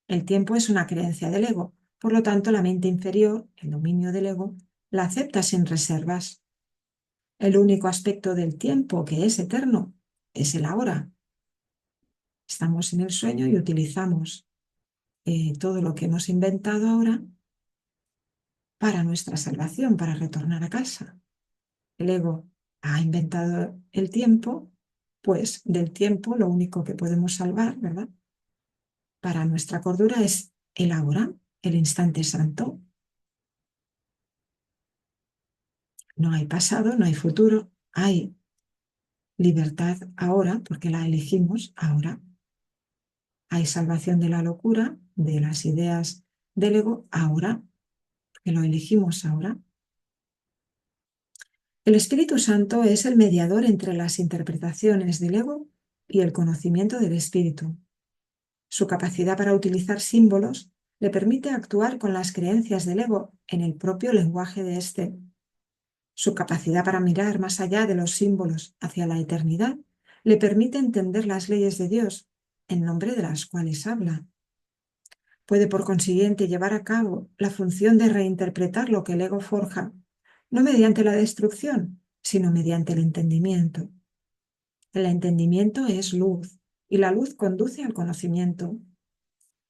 Speaker 1: El tiempo es una creencia del ego, por lo tanto, la mente inferior, el dominio del ego, la acepta sin reservas. El único aspecto del tiempo que es eterno es el ahora. Estamos en el sueño y utilizamos todo lo que hemos inventado ahora para nuestra salvación, para retornar a casa. El ego ha inventado el tiempo, pues del tiempo lo único que podemos salvar, ¿verdad? Para nuestra cordura es el ahora, el instante santo. No hay pasado, no hay futuro, hay libertad ahora, porque la elegimos ahora. Hay salvación de la locura, de las ideas del ego ahora, porque lo elegimos ahora. El Espíritu Santo es el mediador entre las interpretaciones del ego y el conocimiento del Espíritu. Su capacidad para utilizar símbolos le permite actuar con las creencias del ego en el propio lenguaje de éste. Su capacidad para mirar más allá de los símbolos hacia la eternidad le permite entender las leyes de Dios, en nombre de las cuales habla. Puede, por consiguiente, llevar a cabo la función de reinterpretar lo que el ego forja, no mediante la destrucción, sino mediante el entendimiento. El entendimiento es luz, y la luz conduce al conocimiento.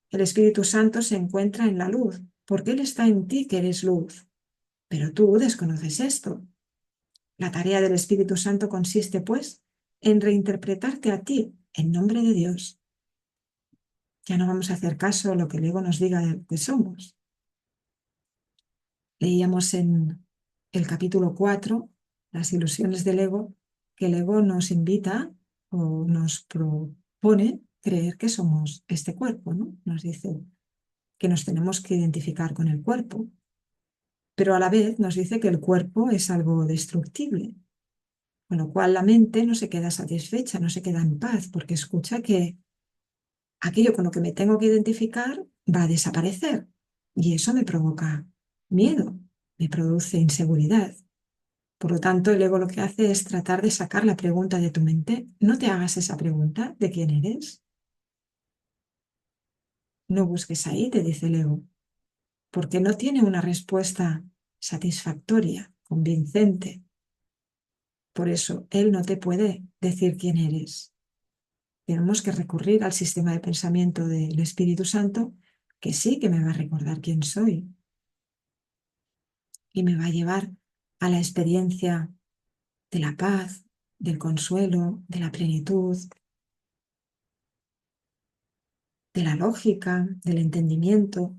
Speaker 1: El Espíritu Santo se encuentra en la luz, porque Él está en ti que eres luz. Pero tú desconoces esto. La tarea del Espíritu Santo consiste, pues, en reinterpretarte a ti en nombre de Dios. Ya no vamos a hacer caso a lo que el ego nos diga de que somos. Leíamos en el capítulo 4, las ilusiones del ego, que el ego nos invita o nos propone creer que somos este cuerpo, ¿no? Nos dice que nos tenemos que identificar con el cuerpo, pero a la vez nos dice que el cuerpo es algo destructible, con lo cual la mente no se queda satisfecha, no se queda en paz, porque escucha que aquello con lo que me tengo que identificar va a desaparecer y eso me provoca miedo, me produce inseguridad. Por lo tanto, el ego lo que hace es tratar de sacar la pregunta de tu mente. No te hagas esa pregunta de quién eres. No busques ahí, te dice el ego, porque no tiene una respuesta satisfactoria, convincente. Por eso, él no te puede decir quién eres. Tenemos que recurrir al sistema de pensamiento del Espíritu Santo, que sí que me va a recordar quién soy y me va a llevar a la experiencia de la paz, del consuelo, de la plenitud, de la lógica, del entendimiento.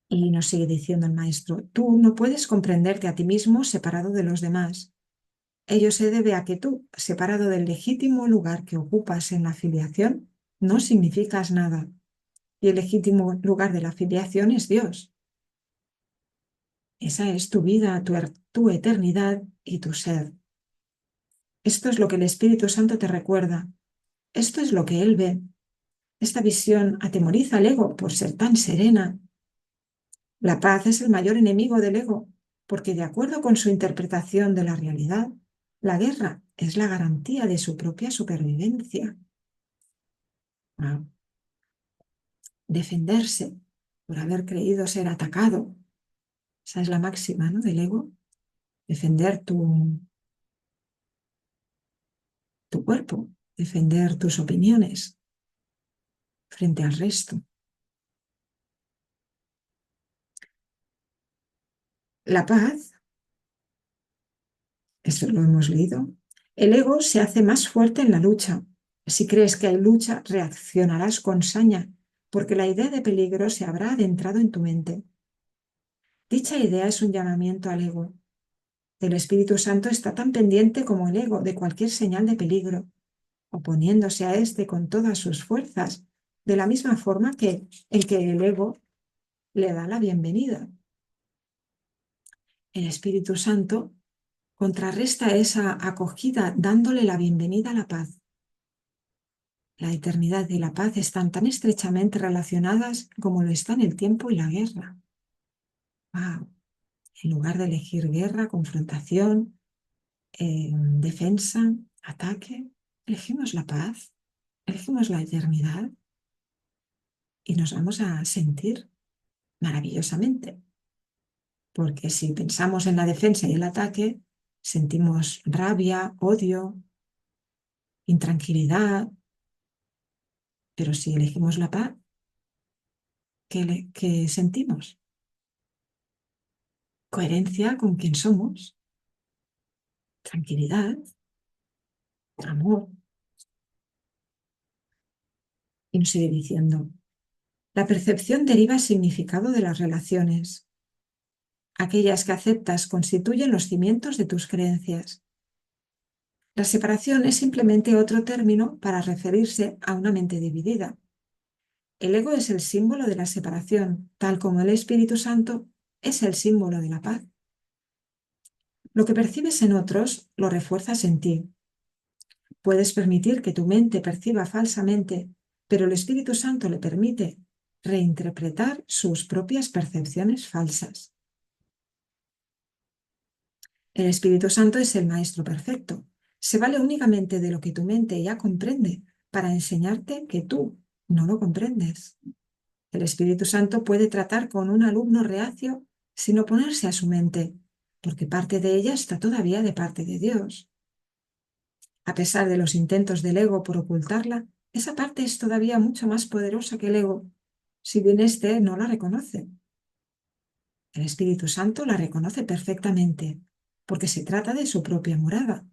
Speaker 1: Y nos sigue diciendo el maestro, tú no puedes comprenderte a ti mismo separado de los demás. Ello se debe a que tú, separado del legítimo lugar que ocupas en la filiación, no significas nada. Y el legítimo lugar de la filiación es Dios. Esa es tu vida, tu eternidad y tu ser. Esto es lo que el Espíritu Santo te recuerda. Esto es lo que Él ve. Esta visión atemoriza al ego por ser tan serena. La paz es el mayor enemigo del ego, porque de acuerdo con su interpretación de la realidad, la guerra es la garantía de su propia supervivencia. Wow. Defenderse por haber creído ser atacado. Esa es la máxima, ¿no?, del ego. Defender tu cuerpo, defender tus opiniones frente al resto. La paz, eso lo hemos leído, el ego se hace más fuerte en la lucha. Si crees que hay lucha, reaccionarás con saña, porque la idea de peligro se habrá adentrado en tu mente. Dicha idea es un llamamiento al ego. El Espíritu Santo está tan pendiente como el ego de cualquier señal de peligro, oponiéndose a éste con todas sus fuerzas, de la misma forma que el ego le da la bienvenida. El Espíritu Santo contrarresta esa acogida dándole la bienvenida a la paz. La eternidad y la paz están tan estrechamente relacionadas como lo están el tiempo y la guerra. ¡Wow! En lugar de elegir guerra, confrontación, defensa, ataque, elegimos la paz, elegimos la eternidad y nos vamos a sentir maravillosamente. Porque si pensamos en la defensa y el ataque, sentimos rabia, odio, intranquilidad, pero si elegimos la paz, ¿qué sentimos? Coherencia con quien somos, tranquilidad, amor. Y nos sigue diciendo, la percepción deriva significado de las relaciones. Aquellas que aceptas constituyen los cimientos de tus creencias. La separación es simplemente otro término para referirse a una mente dividida. El ego es el símbolo de la separación, tal como el Espíritu Santo es el símbolo de la paz. Lo que percibes en otros lo refuerzas en ti. Puedes permitir que tu mente perciba falsamente, pero el Espíritu Santo le permite reinterpretar sus propias percepciones falsas. El Espíritu Santo es el Maestro perfecto. Se vale únicamente de lo que tu mente ya comprende para enseñarte que tú no lo comprendes. El Espíritu Santo puede tratar con un alumno reacio sin oponerse a su mente, porque parte de ella está todavía de parte de Dios. A pesar de los intentos del ego por ocultarla, esa parte es todavía mucho más poderosa que el ego, si bien éste no la reconoce. El Espíritu Santo la reconoce perfectamente, porque se trata de su propia morada,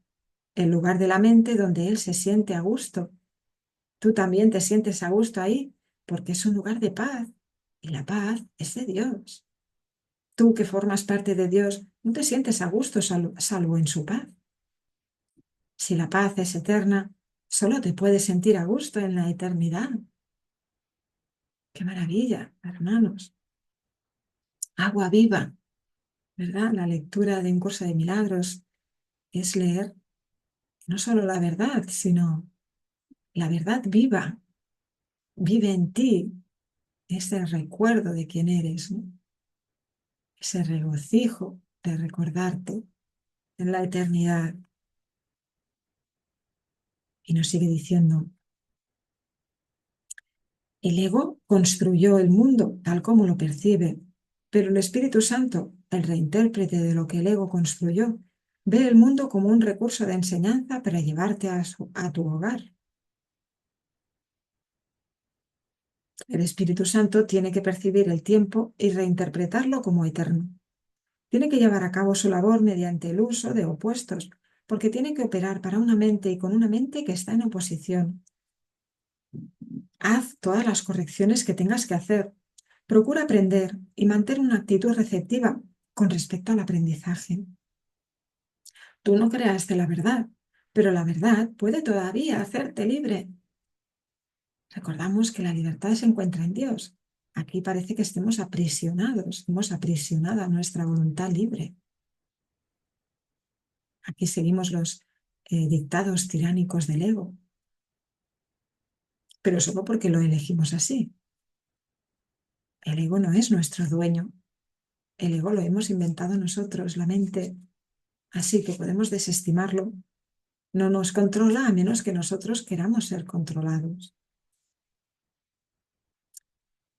Speaker 1: el lugar de la mente donde Él se siente a gusto. Tú también te sientes a gusto ahí, porque es un lugar de paz, y la paz es de Dios. Tú que formas parte de Dios, no te sientes a gusto salvo en su paz. Si la paz es eterna, solo te puedes sentir a gusto en la eternidad. ¡Qué maravilla, hermanos! Agua viva, ¿verdad? La lectura de un curso de milagros es leer no solo la verdad, sino la verdad viva. Vive en ti ese recuerdo de quién eres, ¿no? Ese regocijo de recordarte en la eternidad. Y nos sigue diciendo, el ego construyó el mundo tal como lo percibe, pero el Espíritu Santo, el reintérprete de lo que el ego construyó, ve el mundo como un recurso de enseñanza para llevarte a tu hogar. El Espíritu Santo tiene que percibir el tiempo y reinterpretarlo como eterno. Tiene que llevar a cabo su labor mediante el uso de opuestos, porque tiene que operar para una mente y con una mente que está en oposición. Haz todas las correcciones que tengas que hacer. Procura aprender y mantén una actitud receptiva con respecto al aprendizaje. Tú no creaste la verdad, pero la verdad puede todavía hacerte libre. Recordamos que la libertad se encuentra en Dios. Aquí parece que estemos aprisionados, hemos aprisionado a nuestra voluntad libre. Aquí seguimos los dictados tiránicos del ego, pero solo porque lo elegimos así. El ego no es nuestro dueño. El ego lo hemos inventado nosotros, la mente, así que podemos desestimarlo. No nos controla a menos que nosotros queramos ser controlados.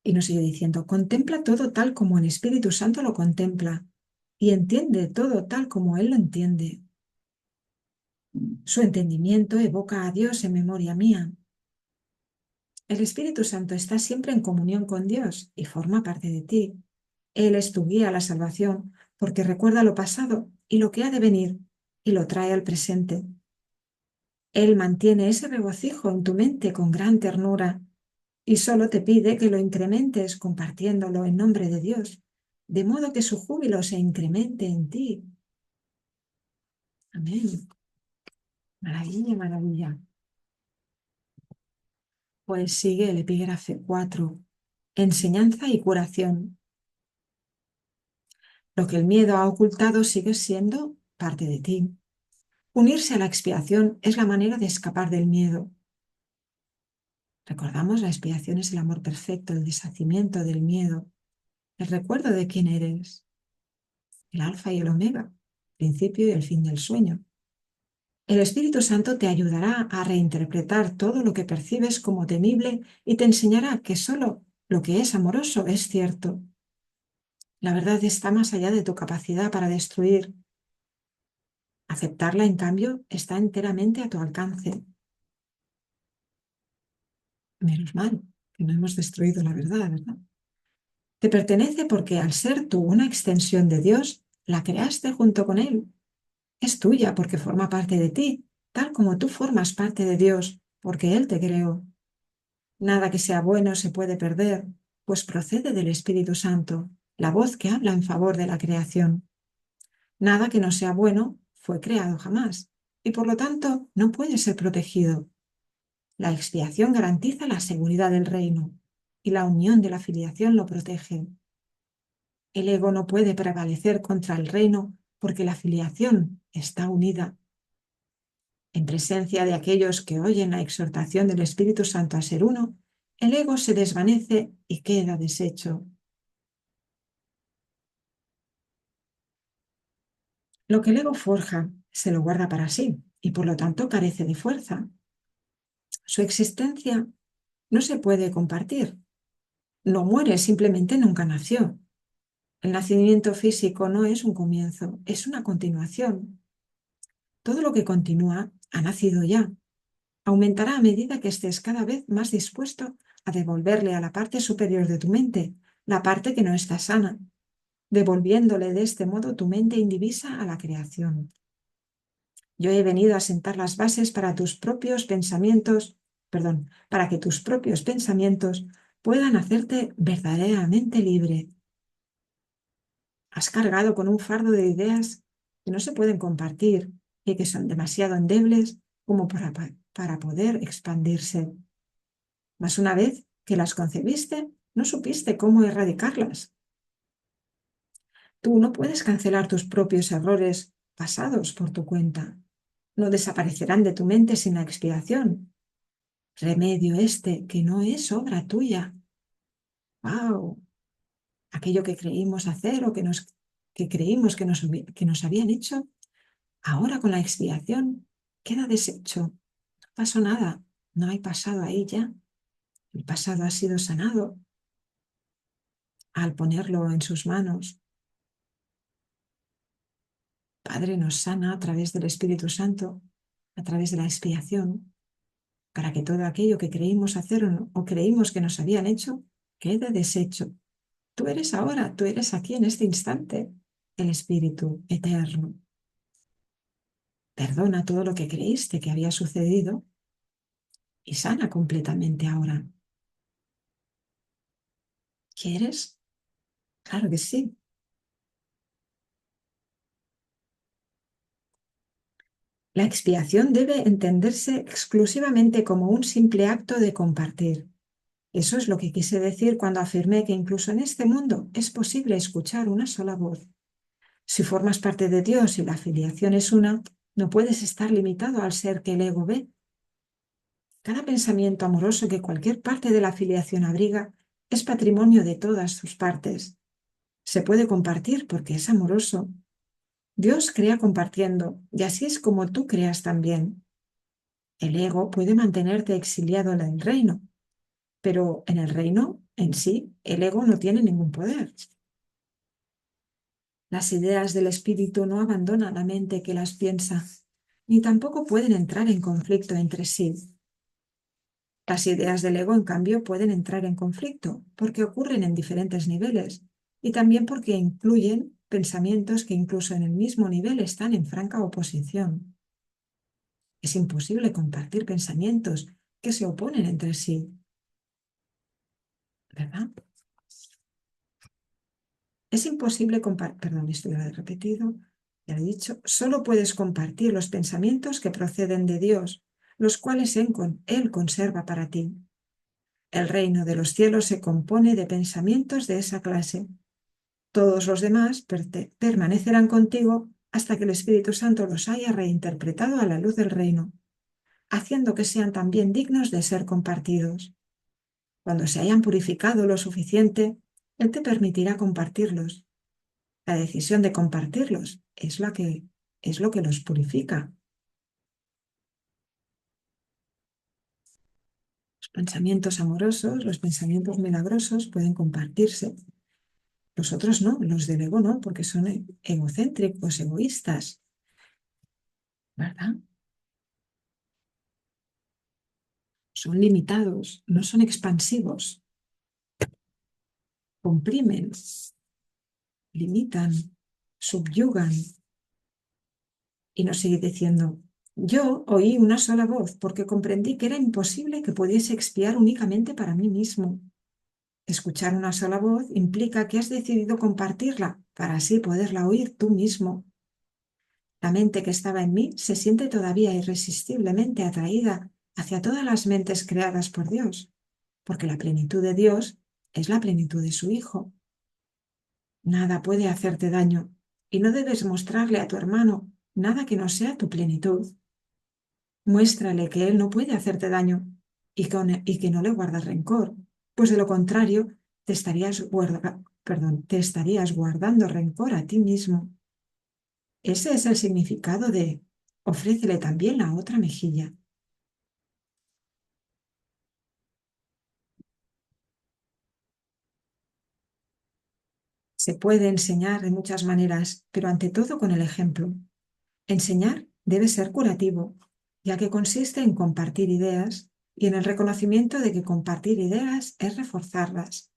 Speaker 1: Y nos sigue diciendo, contempla todo tal como el Espíritu Santo lo contempla y entiende todo tal como Él lo entiende. Su entendimiento evoca a Dios en memoria mía. El Espíritu Santo está siempre en comunión con Dios y forma parte de ti. Él es tu guía a la salvación porque recuerda lo pasado y lo que ha de venir y lo trae al presente. Él mantiene ese regocijo en tu mente con gran ternura y solo te pide que lo incrementes compartiéndolo en nombre de Dios, de modo que su júbilo se incremente en ti. Amén. Maravilla, maravilla. Pues sigue el epígrafe 4. Enseñanza y curación. Lo que el miedo ha ocultado sigue siendo parte de ti. Unirse a la expiación es la manera de escapar del miedo. Recordamos, la expiación es el amor perfecto, el deshacimiento del miedo, el recuerdo de quién eres, el alfa y el omega, principio y el fin del sueño. El Espíritu Santo te ayudará a reinterpretar todo lo que percibes como temible y te enseñará que solo lo que es amoroso es cierto. La verdad está más allá de tu capacidad para destruir. Aceptarla, en cambio, está enteramente a tu alcance. Menos mal que no hemos destruido la verdad, ¿verdad? Te pertenece porque al ser tú una extensión de Dios, la creaste junto con Él. Es tuya porque forma parte de ti, tal como tú formas parte de Dios, porque Él te creó. Nada que sea bueno se puede perder, pues procede del Espíritu Santo, la voz que habla en favor de la creación. Nada que no sea bueno fue creado jamás, y por lo tanto no puede ser protegido. La expiación garantiza la seguridad del reino, y la unión de la filiación lo protege. El ego no puede prevalecer contra el reino porque la filiación está unida. En presencia de aquellos que oyen la exhortación del Espíritu Santo a ser uno, el ego se desvanece y queda deshecho. Lo que el ego forja se lo guarda para sí y por lo tanto carece de fuerza. Su existencia no se puede compartir. No muere, simplemente nunca nació. El nacimiento físico no es un comienzo, es una continuación. Todo lo que continúa ha nacido ya. Aumentará a medida que estés cada vez más dispuesto a devolverle a la parte superior de tu mente, la parte que no está sana, devolviéndole de este modo tu mente indivisa a la creación. Yo he venido a sentar las bases para tus propios pensamientos, para que tus propios pensamientos puedan hacerte verdaderamente libre. Has cargado con un fardo de ideas que no se pueden compartir y que son demasiado endebles como para poder expandirse. Mas una vez que las concebiste, no supiste cómo erradicarlas. Tú no puedes cancelar tus propios errores pasados por tu cuenta. No desaparecerán de tu mente sin la expiación. Remedio este que no es obra tuya. ¡Wow! Aquello que creímos hacer o que creímos que nos habían hecho, ahora con la expiación queda deshecho. No pasó nada. No hay pasado ahí ya. El pasado ha sido sanado al ponerlo en sus manos. Padre nos sana a través del Espíritu Santo, a través de la expiación, para que todo aquello que creímos hacer o creímos que nos habían hecho quede deshecho. Tú eres ahora, tú eres aquí en este instante, el Espíritu eterno. Perdona todo lo que creíste que había sucedido y sana completamente ahora. ¿Quieres? Claro que sí. La expiación debe entenderse exclusivamente como un simple acto de compartir. Eso es lo que quise decir cuando afirmé que incluso en este mundo es posible escuchar una sola voz. Si formas parte de Dios y la filiación es una, no puedes estar limitado al ser que el ego ve. Cada pensamiento amoroso que cualquier parte de la filiación abriga es patrimonio de todas sus partes. Se puede compartir porque es amoroso. Dios crea compartiendo, y así es como tú creas también. El ego puede mantenerte exiliado en el reino, pero en el reino en sí, el ego no tiene ningún poder. Las ideas del espíritu no abandonan la mente que las piensa, ni tampoco pueden entrar en conflicto entre sí. Las ideas del ego, en cambio, pueden entrar en conflicto porque ocurren en diferentes niveles y también porque incluyen pensamientos que incluso en el mismo nivel están en franca oposición. Es imposible compartir pensamientos que se oponen entre sí, ¿verdad? Es imposible compartir, perdón, esto ya lo he repetido, ya lo he dicho, solo puedes compartir los pensamientos que proceden de Dios, los cuales Él conserva para ti. El reino de los cielos se compone de pensamientos de esa clase. Todos los demás permanecerán contigo hasta que el Espíritu Santo los haya reinterpretado a la luz del reino, haciendo que sean también dignos de ser compartidos. Cuando se hayan purificado lo suficiente, Él te permitirá compartirlos. La decisión de compartirlos es lo que los purifica. Los pensamientos amorosos, los pensamientos milagrosos pueden compartirse. Los otros no, los del ego no, porque son egocéntricos, egoístas, ¿verdad? Son limitados, no son expansivos, comprimen, limitan, subyugan. Y nos sigue diciendo, yo oí una sola voz porque comprendí que era imposible que pudiese expiar únicamente para mí mismo. Escuchar una sola voz implica que has decidido compartirla para así poderla oír tú mismo. La mente que estaba en mí se siente todavía irresistiblemente atraída hacia todas las mentes creadas por Dios, porque la plenitud de Dios es la plenitud de su Hijo. Nada puede hacerte daño y no debes mostrarle a tu hermano nada que no sea tu plenitud. Muéstrale que él no puede hacerte daño y que no le guardas rencor, pues de lo contrario te estarías guardando rencor a ti mismo. Ese es el significado de ofrécele también la otra mejilla. Se puede enseñar de muchas maneras, pero ante todo con el ejemplo. Enseñar debe ser curativo, ya que consiste en compartir ideas y en el reconocimiento de que compartir ideas es reforzarlas.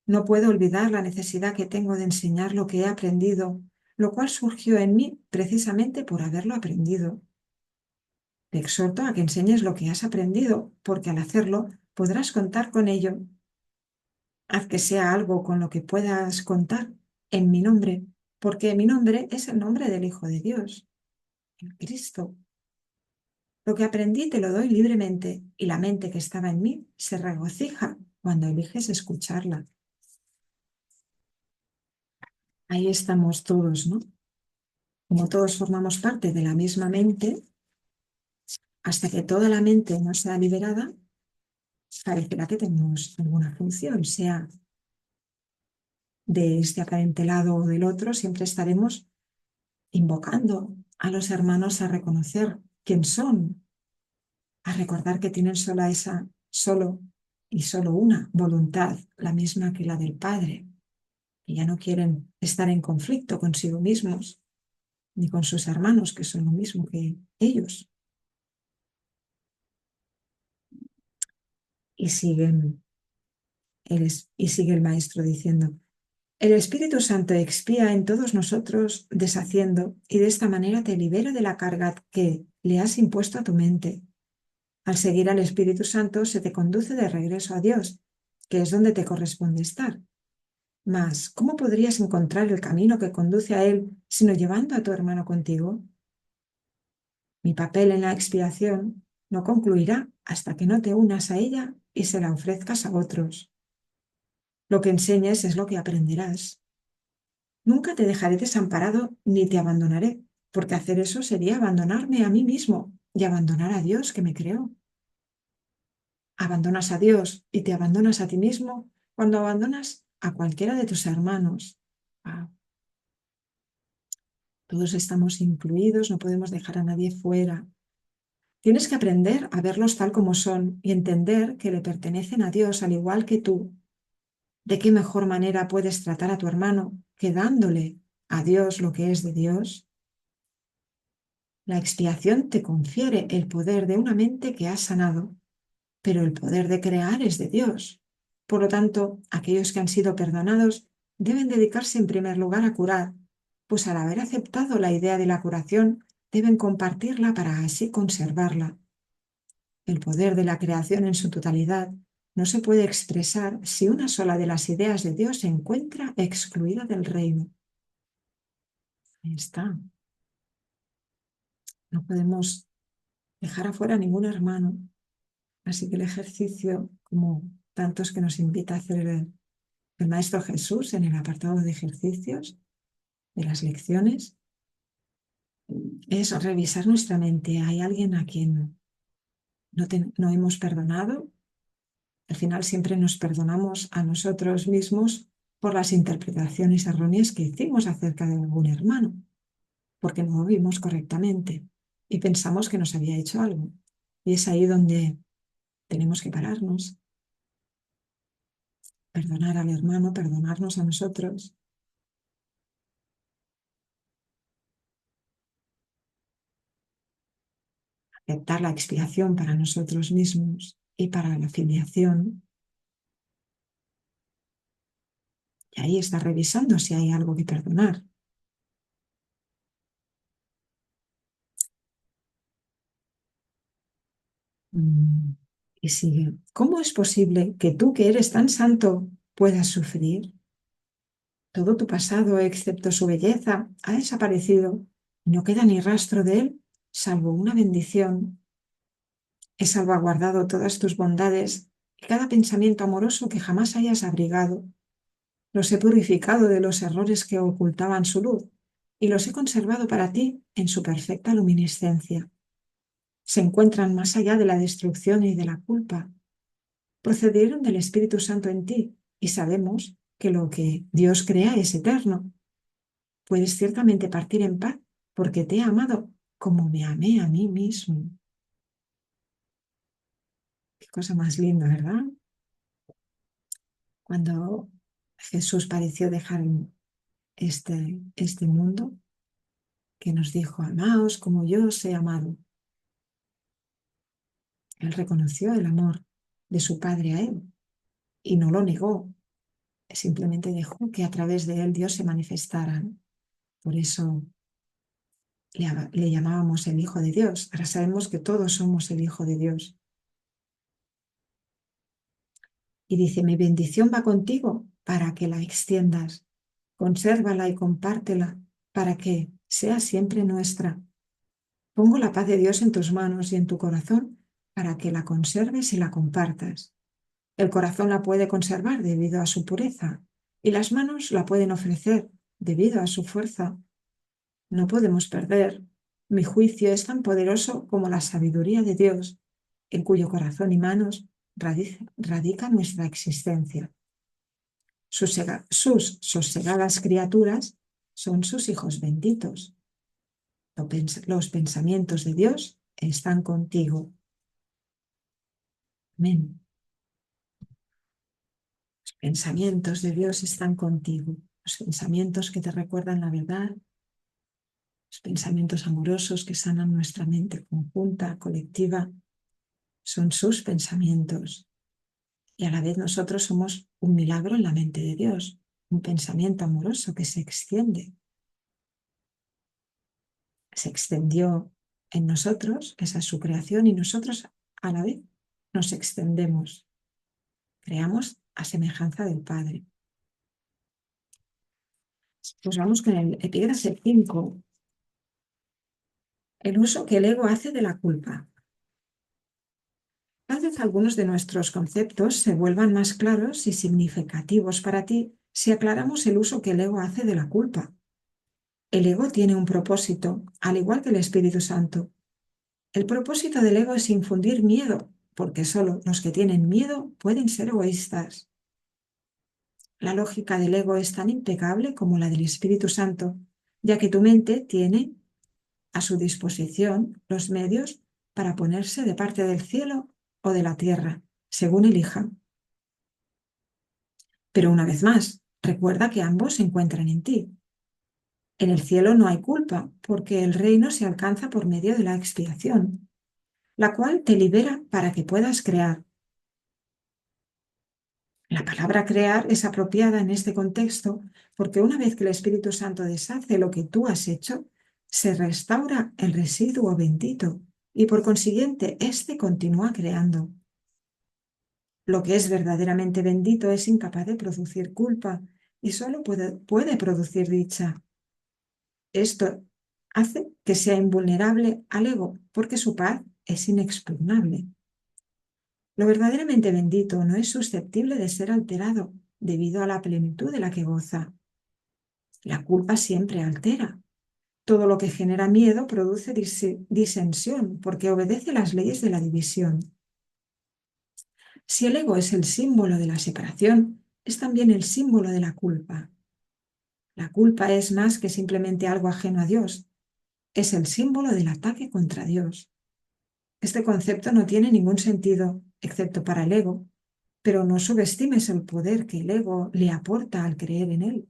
Speaker 1: No puedo olvidar la necesidad que tengo de enseñar lo que he aprendido, lo cual surgió en mí precisamente por haberlo aprendido. Te exhorto a que enseñes lo que has aprendido, porque al hacerlo podrás contar con ello. Haz que sea algo con lo que puedas contar en mi nombre, porque mi nombre es el nombre del Hijo de Dios, el Cristo. Lo que aprendí te lo doy libremente y la mente que estaba en mí se regocija cuando eliges escucharla. Ahí estamos todos, ¿no? Como todos formamos parte de la misma mente, hasta que toda la mente no sea liberada, parecerá que tenemos alguna función, sea de este aparente lado o del otro, siempre estaremos invocando a los hermanos a reconocer quién son, a recordar que tienen solo y solo una voluntad, la misma que la del Padre, y ya no quieren estar en conflicto consigo mismos ni con sus hermanos, que son lo mismo que ellos, y sigue el maestro diciendo, El Espíritu Santo expía en todos nosotros deshaciendo y de esta manera te libera de la carga que le has impuesto a tu mente. Al seguir al Espíritu Santo se te conduce de regreso a Dios, que es donde te corresponde estar. Mas, ¿cómo podrías encontrar el camino que conduce a Él sino llevando a tu hermano contigo? Mi papel en la expiación no concluirá hasta que no te unas a ella y se la ofrezcas a otros. Lo que enseñes es lo que aprenderás. Nunca te dejaré desamparado ni te abandonaré, porque hacer eso sería abandonarme a mí mismo y abandonar a Dios que me creó. Abandonas a Dios y te abandonas a ti mismo cuando abandonas a cualquiera de tus hermanos. Wow. Todos estamos incluidos, no podemos dejar a nadie fuera. Tienes que aprender a verlos tal como son y entender que le pertenecen a Dios al igual que tú. ¿De qué mejor manera puedes tratar a tu hermano que dándole a Dios lo que es de Dios? La expiación te confiere el poder de una mente que has sanado, pero el poder de crear es de Dios. Por lo tanto, aquellos que han sido perdonados deben dedicarse en primer lugar a curar, pues al haber aceptado la idea de la curación, deben compartirla para así conservarla. El poder de la creación en su totalidad no se puede expresar si una sola de las ideas de Dios se encuentra excluida del reino. Ahí está. No podemos dejar afuera a ningún hermano. Así que el ejercicio, como tantos que nos invita a hacer el Maestro Jesús en el apartado de ejercicios de las lecciones, es revisar nuestra mente. ¿Hay alguien a quien no hemos perdonado? Al final siempre nos perdonamos a nosotros mismos por las interpretaciones erróneas que hicimos acerca de algún hermano, porque no lo vimos correctamente y pensamos que nos había hecho algo. Y es ahí donde tenemos que pararnos, perdonar al hermano, perdonarnos a nosotros. Aceptar la expiación para nosotros mismos y para la filiación. Y ahí está revisando si hay algo que perdonar. Y sigue. ¿Cómo es posible que tú, que eres tan santo, puedas sufrir? Todo tu pasado, excepto su belleza, ha desaparecido y no queda ni rastro de él, salvo una bendición. He salvaguardado todas tus bondades y cada pensamiento amoroso que jamás hayas abrigado. Los he purificado de los errores que ocultaban su luz y los he conservado para ti en su perfecta luminiscencia. Se encuentran más allá de la destrucción y de la culpa. Procedieron del Espíritu Santo en ti y sabemos que lo que Dios crea es eterno. Puedes ciertamente partir en paz porque te he amado como me amé a mí mismo. Qué cosa más linda, ¿verdad? Cuando Jesús pareció dejar este mundo, que nos dijo, amaos como yo os he amado. Él reconoció el amor de su Padre a él y no lo negó, simplemente dejó que a través de él Dios se manifestara. Por eso le llamábamos el Hijo de Dios. Ahora sabemos que todos somos el Hijo de Dios. Y dice, mi bendición va contigo para que la extiendas. Consérvala y compártela para que sea siempre nuestra. Pongo la paz de Dios en tus manos y en tu corazón para que la conserves y la compartas. El corazón la puede conservar debido a su pureza y las manos la pueden ofrecer debido a su fuerza. No podemos perder. Mi juicio es tan poderoso como la sabiduría de Dios, en cuyo corazón y manos radica nuestra existencia. Sus sosegadas criaturas son sus hijos benditos. Los pensamientos de Dios están contigo. Amén. Los pensamientos de Dios están contigo. Los pensamientos que te recuerdan la verdad, los pensamientos amorosos que sanan nuestra mente conjunta, colectiva, son sus pensamientos. Y a la vez nosotros somos un milagro en la mente de Dios. un pensamiento amoroso que se extiende. Se extendió en nosotros, esa es su creación, y nosotros a la vez nos extendemos. Creamos a semejanza del Padre. Pues vamos con el epígrafe 5. El uso que el ego hace de la culpa. Tal vez algunos de nuestros conceptos se vuelvan más claros y significativos para ti si aclaramos el uso que el ego hace de la culpa. El ego tiene un propósito, al igual que el Espíritu Santo. El propósito del ego es infundir miedo, porque solo los que tienen miedo pueden ser egoístas. La lógica del ego es tan impecable como la del Espíritu Santo, ya que tu mente tiene a su disposición los medios para ponerse de parte del cielo o de la tierra, según elija. Pero una vez más, recuerda que ambos se encuentran en ti. En el cielo no hay culpa, porque el reino se alcanza por medio de la expiación, la cual te libera para que puedas crear. La palabra crear es apropiada en este contexto porque una vez que el Espíritu Santo deshace lo que tú has hecho, se restaura el residuo bendito y por consiguiente éste continúa creando. Lo que es verdaderamente bendito es incapaz de producir culpa y solo puede producir dicha. Esto hace que sea invulnerable al ego porque su paz es inexpugnable. Lo verdaderamente bendito no es susceptible de ser alterado debido a la plenitud de la que goza. La culpa siempre altera. Todo lo que genera miedo produce disensión porque obedece las leyes de la división. Si el ego es el símbolo de la separación, es también el símbolo de la culpa. La culpa es más que simplemente algo ajeno a Dios. Es el símbolo del ataque contra Dios. Este concepto no tiene ningún sentido, excepto para el ego, pero no subestimes el poder que el ego le aporta al creer en él.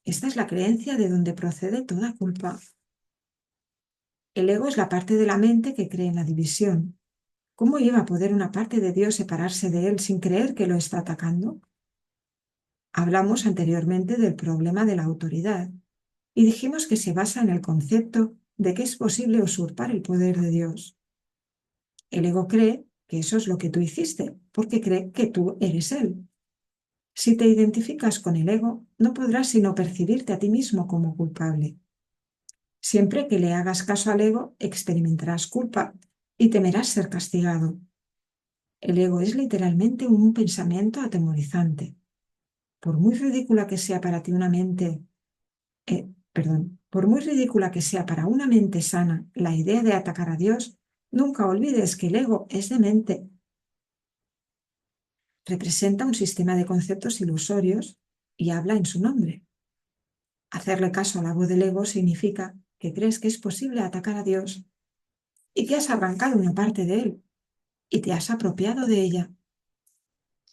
Speaker 1: Esta es la creencia de donde procede toda culpa. El ego es la parte de la mente que cree en la división. ¿Cómo iba a poder una parte de Dios separarse de él sin creer que lo está atacando? Hablamos anteriormente del problema de la autoridad y dijimos que se basa en el concepto de que es posible usurpar el poder de Dios. El ego cree que eso es lo que tú hiciste, porque cree que tú eres él. Si te identificas con el ego, no podrás sino percibirte a ti mismo como culpable. Siempre que le hagas caso al ego, experimentarás culpa y temerás ser castigado. El ego es literalmente un pensamiento atemorizante. Por muy ridícula que sea para ti una mente, por muy ridícula que sea para una mente sana la idea de atacar a Dios, nunca olvides que el ego es demente. Representa un sistema de conceptos ilusorios y habla en su nombre. Hacerle caso a la voz del ego significa que crees que es posible atacar a Dios y que has arrancado una parte de él y te has apropiado de ella.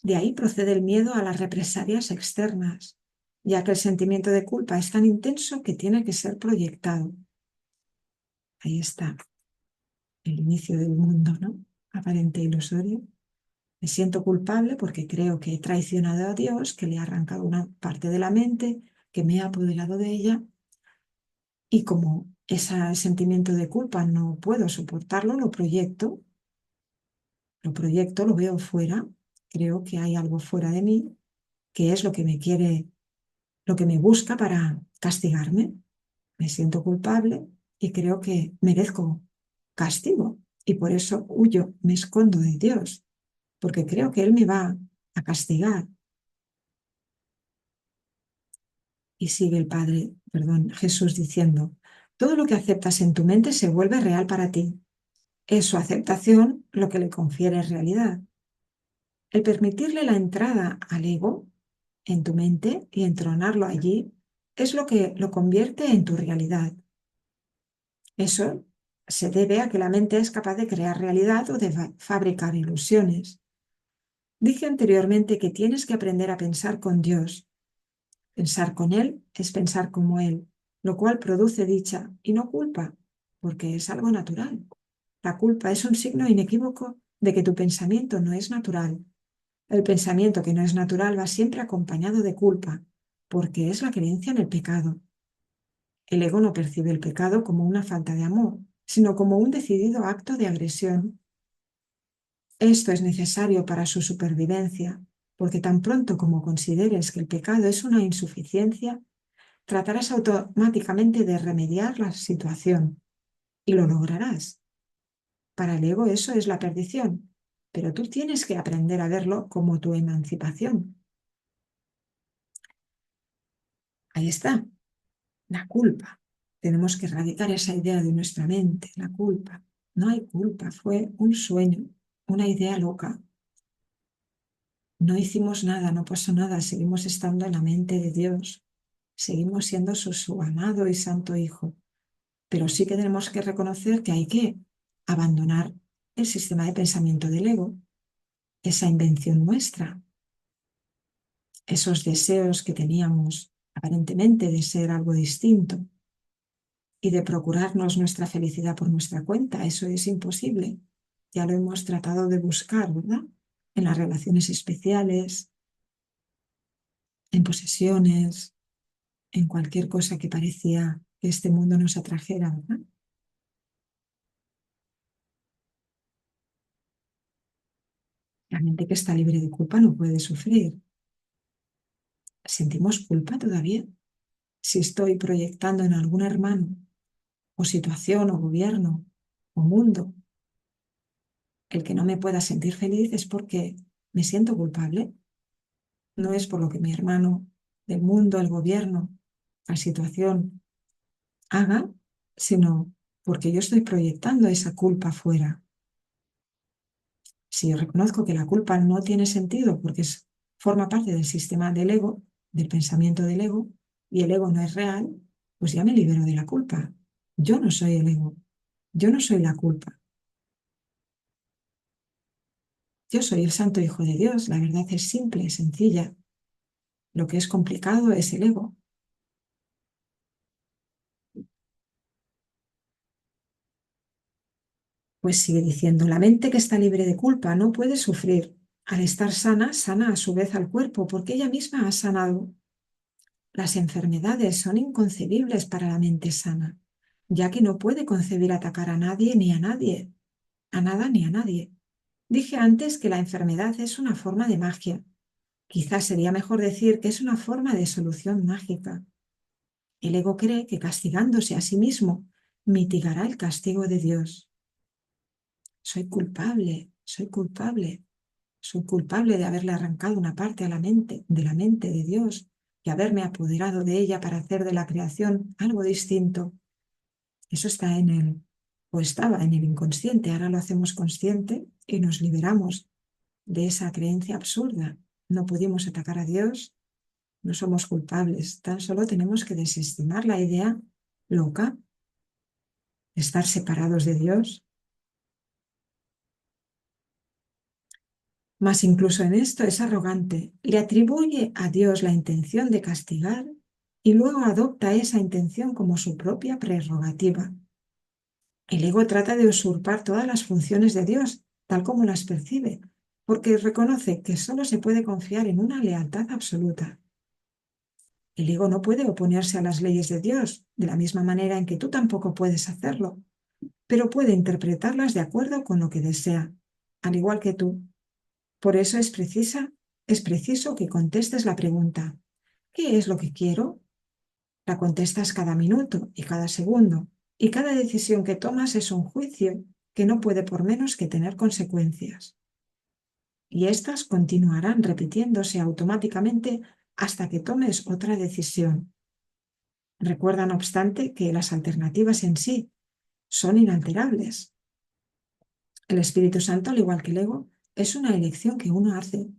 Speaker 1: De ahí procede el miedo a las represalias externas, ya que el sentimiento de culpa es tan intenso que tiene que ser proyectado. Ahí está el inicio del mundo, ¿no? Aparente e ilusorio. Me siento culpable porque creo que he traicionado a Dios, que le he arrancado una parte de la mente, que me he apoderado de ella. Y como ese sentimiento de culpa no puedo soportarlo, lo veo fuera, creo que hay algo fuera de mí, que es lo que me quiere, lo que me busca para castigarme. Me siento culpable y creo que merezco castigo y por eso huyo, me escondo de Dios, porque creo que Él me va a castigar. Y sigue Jesús diciendo, todo lo que aceptas en tu mente se vuelve real para ti. Es su aceptación lo que le confiere realidad. El permitirle la entrada al ego en tu mente y entronarlo allí es lo que lo convierte en tu realidad. Eso se debe a que la mente es capaz de crear realidad o de fabricar ilusiones. Dije anteriormente que tienes que aprender a pensar con Dios. Pensar con Él es pensar como Él, lo cual produce dicha y no culpa, porque es algo natural. La culpa es un signo inequívoco de que tu pensamiento no es natural. El pensamiento que no es natural va siempre acompañado de culpa, porque es la creencia en el pecado. El ego no percibe el pecado como una falta de amor, sino como un decidido acto de agresión. Esto es necesario para su supervivencia, porque tan pronto como consideres que el pecado es una insuficiencia, tratarás automáticamente de remediar la situación y lo lograrás. Para el ego eso es la perdición, pero tú tienes que aprender a verlo como tu emancipación. Ahí está, la culpa. Tenemos que erradicar esa idea de nuestra mente, la culpa. No hay culpa, fue un sueño, una idea loca. No hicimos nada, no pasó nada, seguimos estando en la mente de Dios, seguimos siendo su amado y santo Hijo. Pero sí que tenemos que reconocer que hay que abandonar el sistema de pensamiento del ego, esa invención nuestra, esos deseos que teníamos aparentemente de ser algo distinto y de procurarnos nuestra felicidad por nuestra cuenta. Eso es imposible. Ya lo hemos tratado de buscar, ¿verdad? En las relaciones especiales, en posesiones, en cualquier cosa que parecía que este mundo nos atrajera, ¿verdad? La mente que está libre de culpa no puede sufrir. ¿Sentimos culpa todavía? Si estoy proyectando en algún hermano, o situación, o gobierno, o mundo, el que no me pueda sentir feliz es porque me siento culpable. No es por lo que mi hermano del mundo, el gobierno, la situación haga, sino porque yo estoy proyectando esa culpa fuera. Si yo reconozco que la culpa no tiene sentido porque forma parte del sistema del ego, del pensamiento del ego, y el ego no es real, pues ya me libero de la culpa. Yo no soy el ego, yo no soy la culpa, yo soy el santo Hijo de Dios. La verdad es simple, sencilla. Lo que es complicado es el ego. Pues sigue diciendo, la mente que está libre de culpa no puede sufrir. Al estar sana, sana a su vez al cuerpo, porque ella misma ha sanado. Las enfermedades son inconcebibles para la mente sana, ya que no puede concebir atacar a nadie ni a nadie, a nada ni a nadie. Dije antes que la enfermedad es una forma de magia. Quizás sería mejor decir que es una forma de solución mágica. El ego cree que castigándose a sí mismo mitigará el castigo de Dios. Soy culpable, soy culpable. Soy culpable de haberle arrancado una parte a la mente, de la mente de Dios y haberme apoderado de ella para hacer de la creación algo distinto. Eso está en el, o estaba en el inconsciente, ahora lo hacemos consciente y nos liberamos de esa creencia absurda. No pudimos atacar a Dios, no somos culpables, tan solo tenemos que desestimar la idea loca de estar separados de Dios. Mas incluso en esto es arrogante, le atribuye a Dios la intención de castigar y luego adopta esa intención como su propia prerrogativa. El ego trata de usurpar todas las funciones de Dios, tal como las percibe, porque reconoce que solo se puede confiar en una lealtad absoluta. El ego no puede oponerse a las leyes de Dios, de la misma manera en que tú tampoco puedes hacerlo, pero puede interpretarlas de acuerdo con lo que desea, al igual que tú. Por eso es preciso que contestes la pregunta, ¿qué es lo que quiero? La contestas cada minuto y cada segundo, y cada decisión que tomas es un juicio que no puede por menos que tener consecuencias. Y éstas continuarán repitiéndose automáticamente hasta que tomes otra decisión. Recuerda, no obstante, que las alternativas en sí son inalterables. El Espíritu Santo, al igual que el ego, es una elección que uno hace.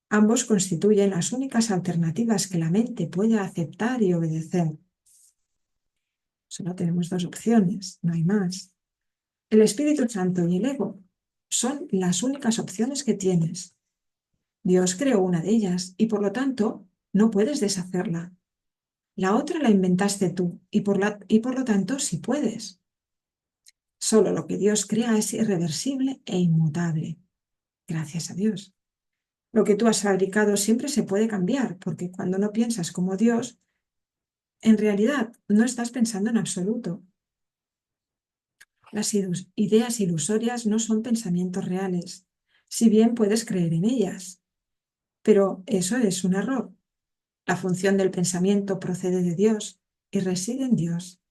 Speaker 1: Ambos constituyen las únicas alternativas que la mente puede aceptar y obedecer. Solo tenemos dos opciones, no hay más. El Espíritu Santo y el ego son las únicas opciones que tienes. Dios creó una de ellas y por lo tanto no puedes deshacerla. La otra la inventaste tú y por lo tanto sí puedes. Solo lo que Dios crea es irreversible e inmutable. Gracias a Dios. Lo que tú has fabricado siempre se puede cambiar, porque cuando no piensas como Dios, en realidad no estás pensando en absoluto. Las ideas ilusorias no son pensamientos reales, si bien puedes creer en ellas. Pero eso es un error. La función del pensamiento procede de Dios y reside en Dios.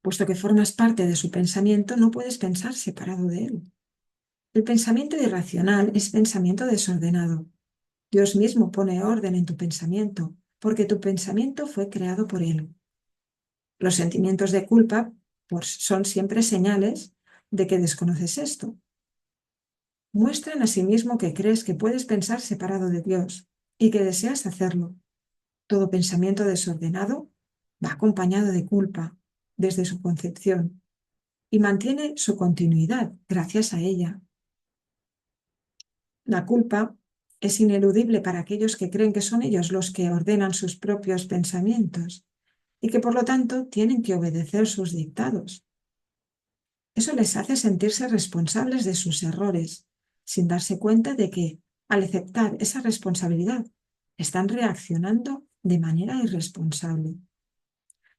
Speaker 1: Puesto que formas parte de su pensamiento, no puedes pensar separado de él. El pensamiento irracional es pensamiento desordenado. Dios mismo pone orden en tu pensamiento, porque tu pensamiento fue creado por él. Los sentimientos de culpa, pues, son siempre señales de que desconoces esto. Muestran asimismo que crees que puedes pensar separado de Dios y que deseas hacerlo. Todo pensamiento desordenado va acompañado de culpa desde su concepción y mantiene su continuidad gracias a ella. La culpa es ineludible para aquellos que creen que son ellos los que ordenan sus propios pensamientos y que por lo tanto tienen que obedecer sus dictados. Eso les hace sentirse responsables de sus errores, sin darse cuenta de que, al aceptar esa responsabilidad, están reaccionando de manera irresponsable.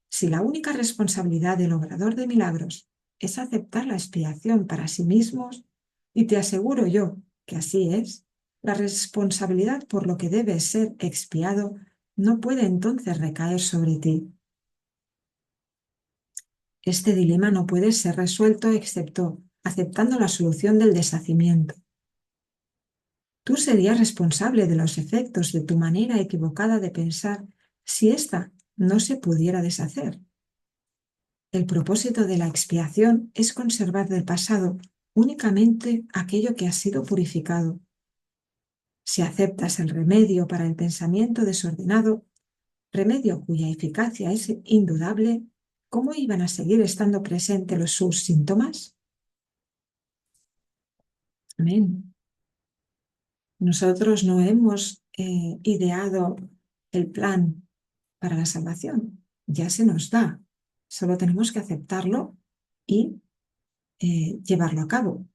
Speaker 1: Si la única responsabilidad del obrador de milagros es aceptar la expiación para sí mismos, y te aseguro yo que así es, la responsabilidad por lo que debe ser expiado no puede entonces recaer sobre ti. Este dilema no puede ser resuelto excepto aceptando la solución del deshacimiento. Tú serías responsable de los efectos de tu manera equivocada de pensar si ésta no se pudiera deshacer. El propósito de la expiación es conservar del pasado únicamente aquello que ha sido purificado. Si aceptas el remedio para el pensamiento desordenado, remedio cuya eficacia es indudable, ¿cómo iban a seguir estando presentes sus síntomas? Amén. Nosotros no hemos ideado el plan para la salvación. Ya se nos da. Solo tenemos que aceptarlo y llevarlo a cabo.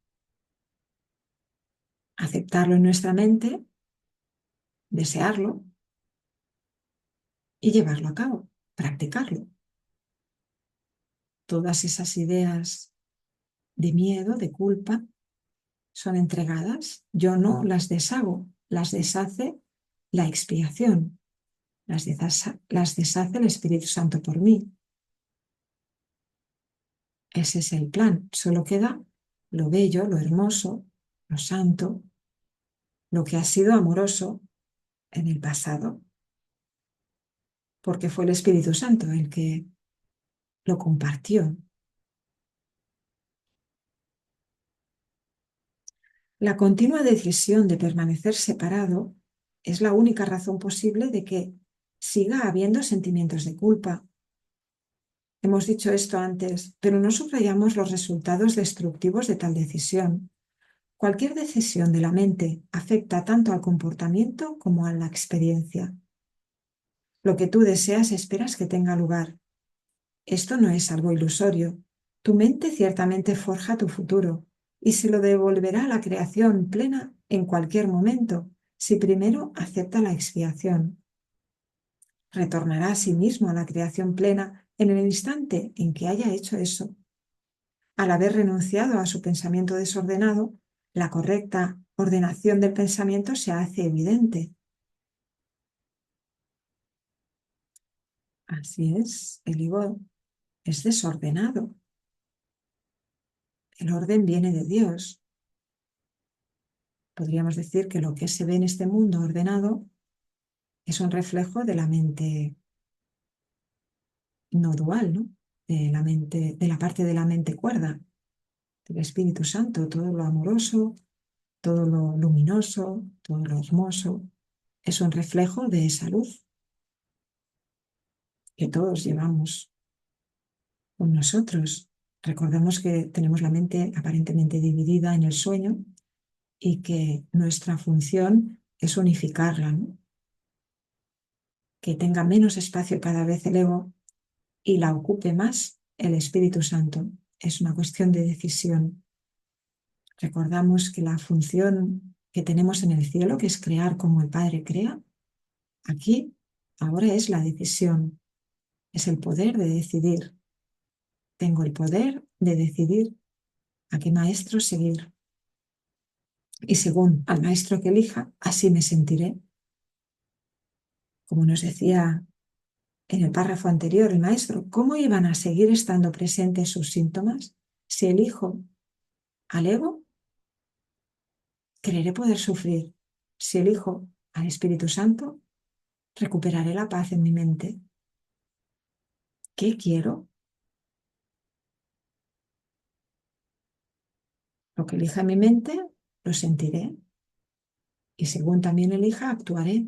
Speaker 1: Aceptarlo en nuestra mente, desearlo y llevarlo a cabo, practicarlo. Todas esas ideas de miedo, de culpa, son entregadas. Yo no las deshago, las deshace la expiación, las deshace el Espíritu Santo por mí. Ese es el plan. Solo queda lo bello, lo hermoso, lo santo, lo que ha sido amoroso en el pasado, porque fue el Espíritu Santo el que lo compartió. La continua decisión de permanecer separado es la única razón posible de que siga habiendo sentimientos de culpa. Hemos dicho esto antes, pero no subrayamos los resultados destructivos de tal decisión. Cualquier decisión de la mente afecta tanto al comportamiento como a la experiencia. Lo que tú deseas esperas que tenga lugar. Esto no es algo ilusorio. Tu mente ciertamente forja tu futuro y se lo devolverá a la creación plena en cualquier momento, si primero acepta la expiación. Retornará a sí mismo a la creación plena en el instante en que haya hecho eso. Al haber renunciado a su pensamiento desordenado, la correcta ordenación del pensamiento se hace evidente. Así es, el ego es desordenado. El orden viene de Dios. Podríamos decir que lo que se ve en este mundo ordenado es un reflejo de la mente no dual, ¿no? De la mente, de la parte de la mente cuerda, del Espíritu Santo, todo lo amoroso, todo lo luminoso, todo lo hermoso, es un reflejo de esa luz que todos llevamos con nosotros. Recordemos que tenemos la mente aparentemente dividida en el sueño y que nuestra función es unificarla, ¿no? Que tenga menos espacio cada vez el ego y la ocupe más el Espíritu Santo. Es una cuestión de decisión. Recordamos que la función que tenemos en el cielo, que es crear como el Padre crea, aquí ahora es la decisión, es el poder de decidir. Tengo el poder de decidir a qué maestro seguir. Y según al maestro que elija, así me sentiré. Como nos decía en el párrafo anterior el maestro, ¿cómo iban a seguir estando presentes sus síntomas? Si elijo al ego, creeré poder sufrir. Si elijo al Espíritu Santo, recuperaré la paz en mi mente. ¿Qué quiero? Lo que elija mi mente, lo sentiré. Y según también elija, actuaré.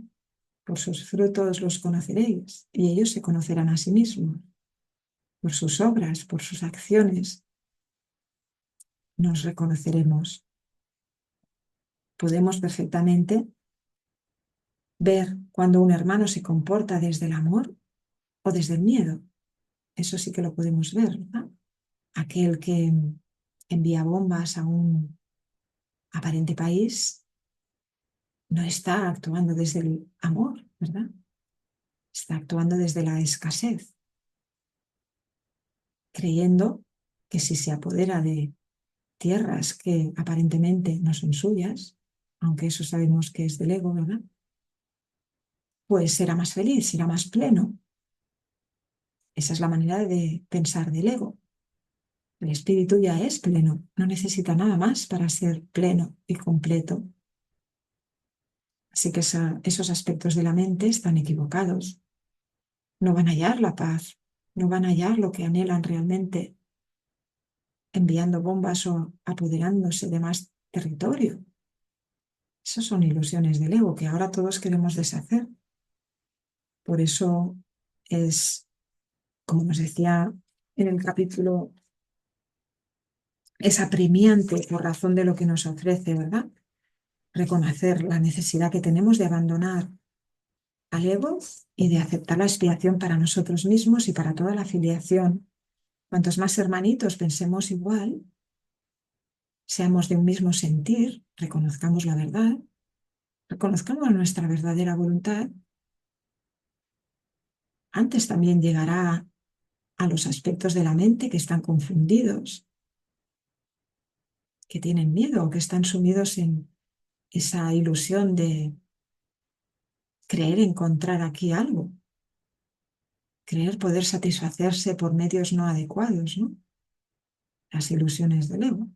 Speaker 1: Por sus frutos los conoceréis, y ellos se conocerán a sí mismos. Por sus obras, por sus acciones, nos reconoceremos. Podemos perfectamente ver cuando un hermano se comporta desde el amor o desde el miedo. Eso sí que lo podemos ver, ¿verdad? Aquel que envía bombas a un aparente país no está actuando desde el amor, ¿verdad? Está actuando desde la escasez, creyendo que si se apodera de tierras que aparentemente no son suyas, aunque eso sabemos que es del ego, ¿verdad? Pues será más feliz, será más pleno. Esa es la manera de pensar del ego. El espíritu ya es pleno, no necesita nada más para ser pleno y completo. Así que esos aspectos de la mente están equivocados. No van a hallar la paz, no van a hallar lo que anhelan realmente, enviando bombas o apoderándose de más territorio. Esas son ilusiones del ego que ahora todos queremos deshacer. Por eso es, como nos decía en el capítulo, es apremiante por razón de lo que nos ofrece, ¿verdad? Reconocer la necesidad que tenemos de abandonar al ego y de aceptar la expiación para nosotros mismos y para toda la filiación. Cuantos más hermanitos pensemos igual, seamos de un mismo sentir, reconozcamos la verdad, reconozcamos nuestra verdadera voluntad, antes también llegará a los aspectos de la mente que están confundidos, que tienen miedo o que están sumidos en esa ilusión de creer encontrar aquí algo, creer poder satisfacerse por medios no adecuados, ¿no? Las ilusiones del ego.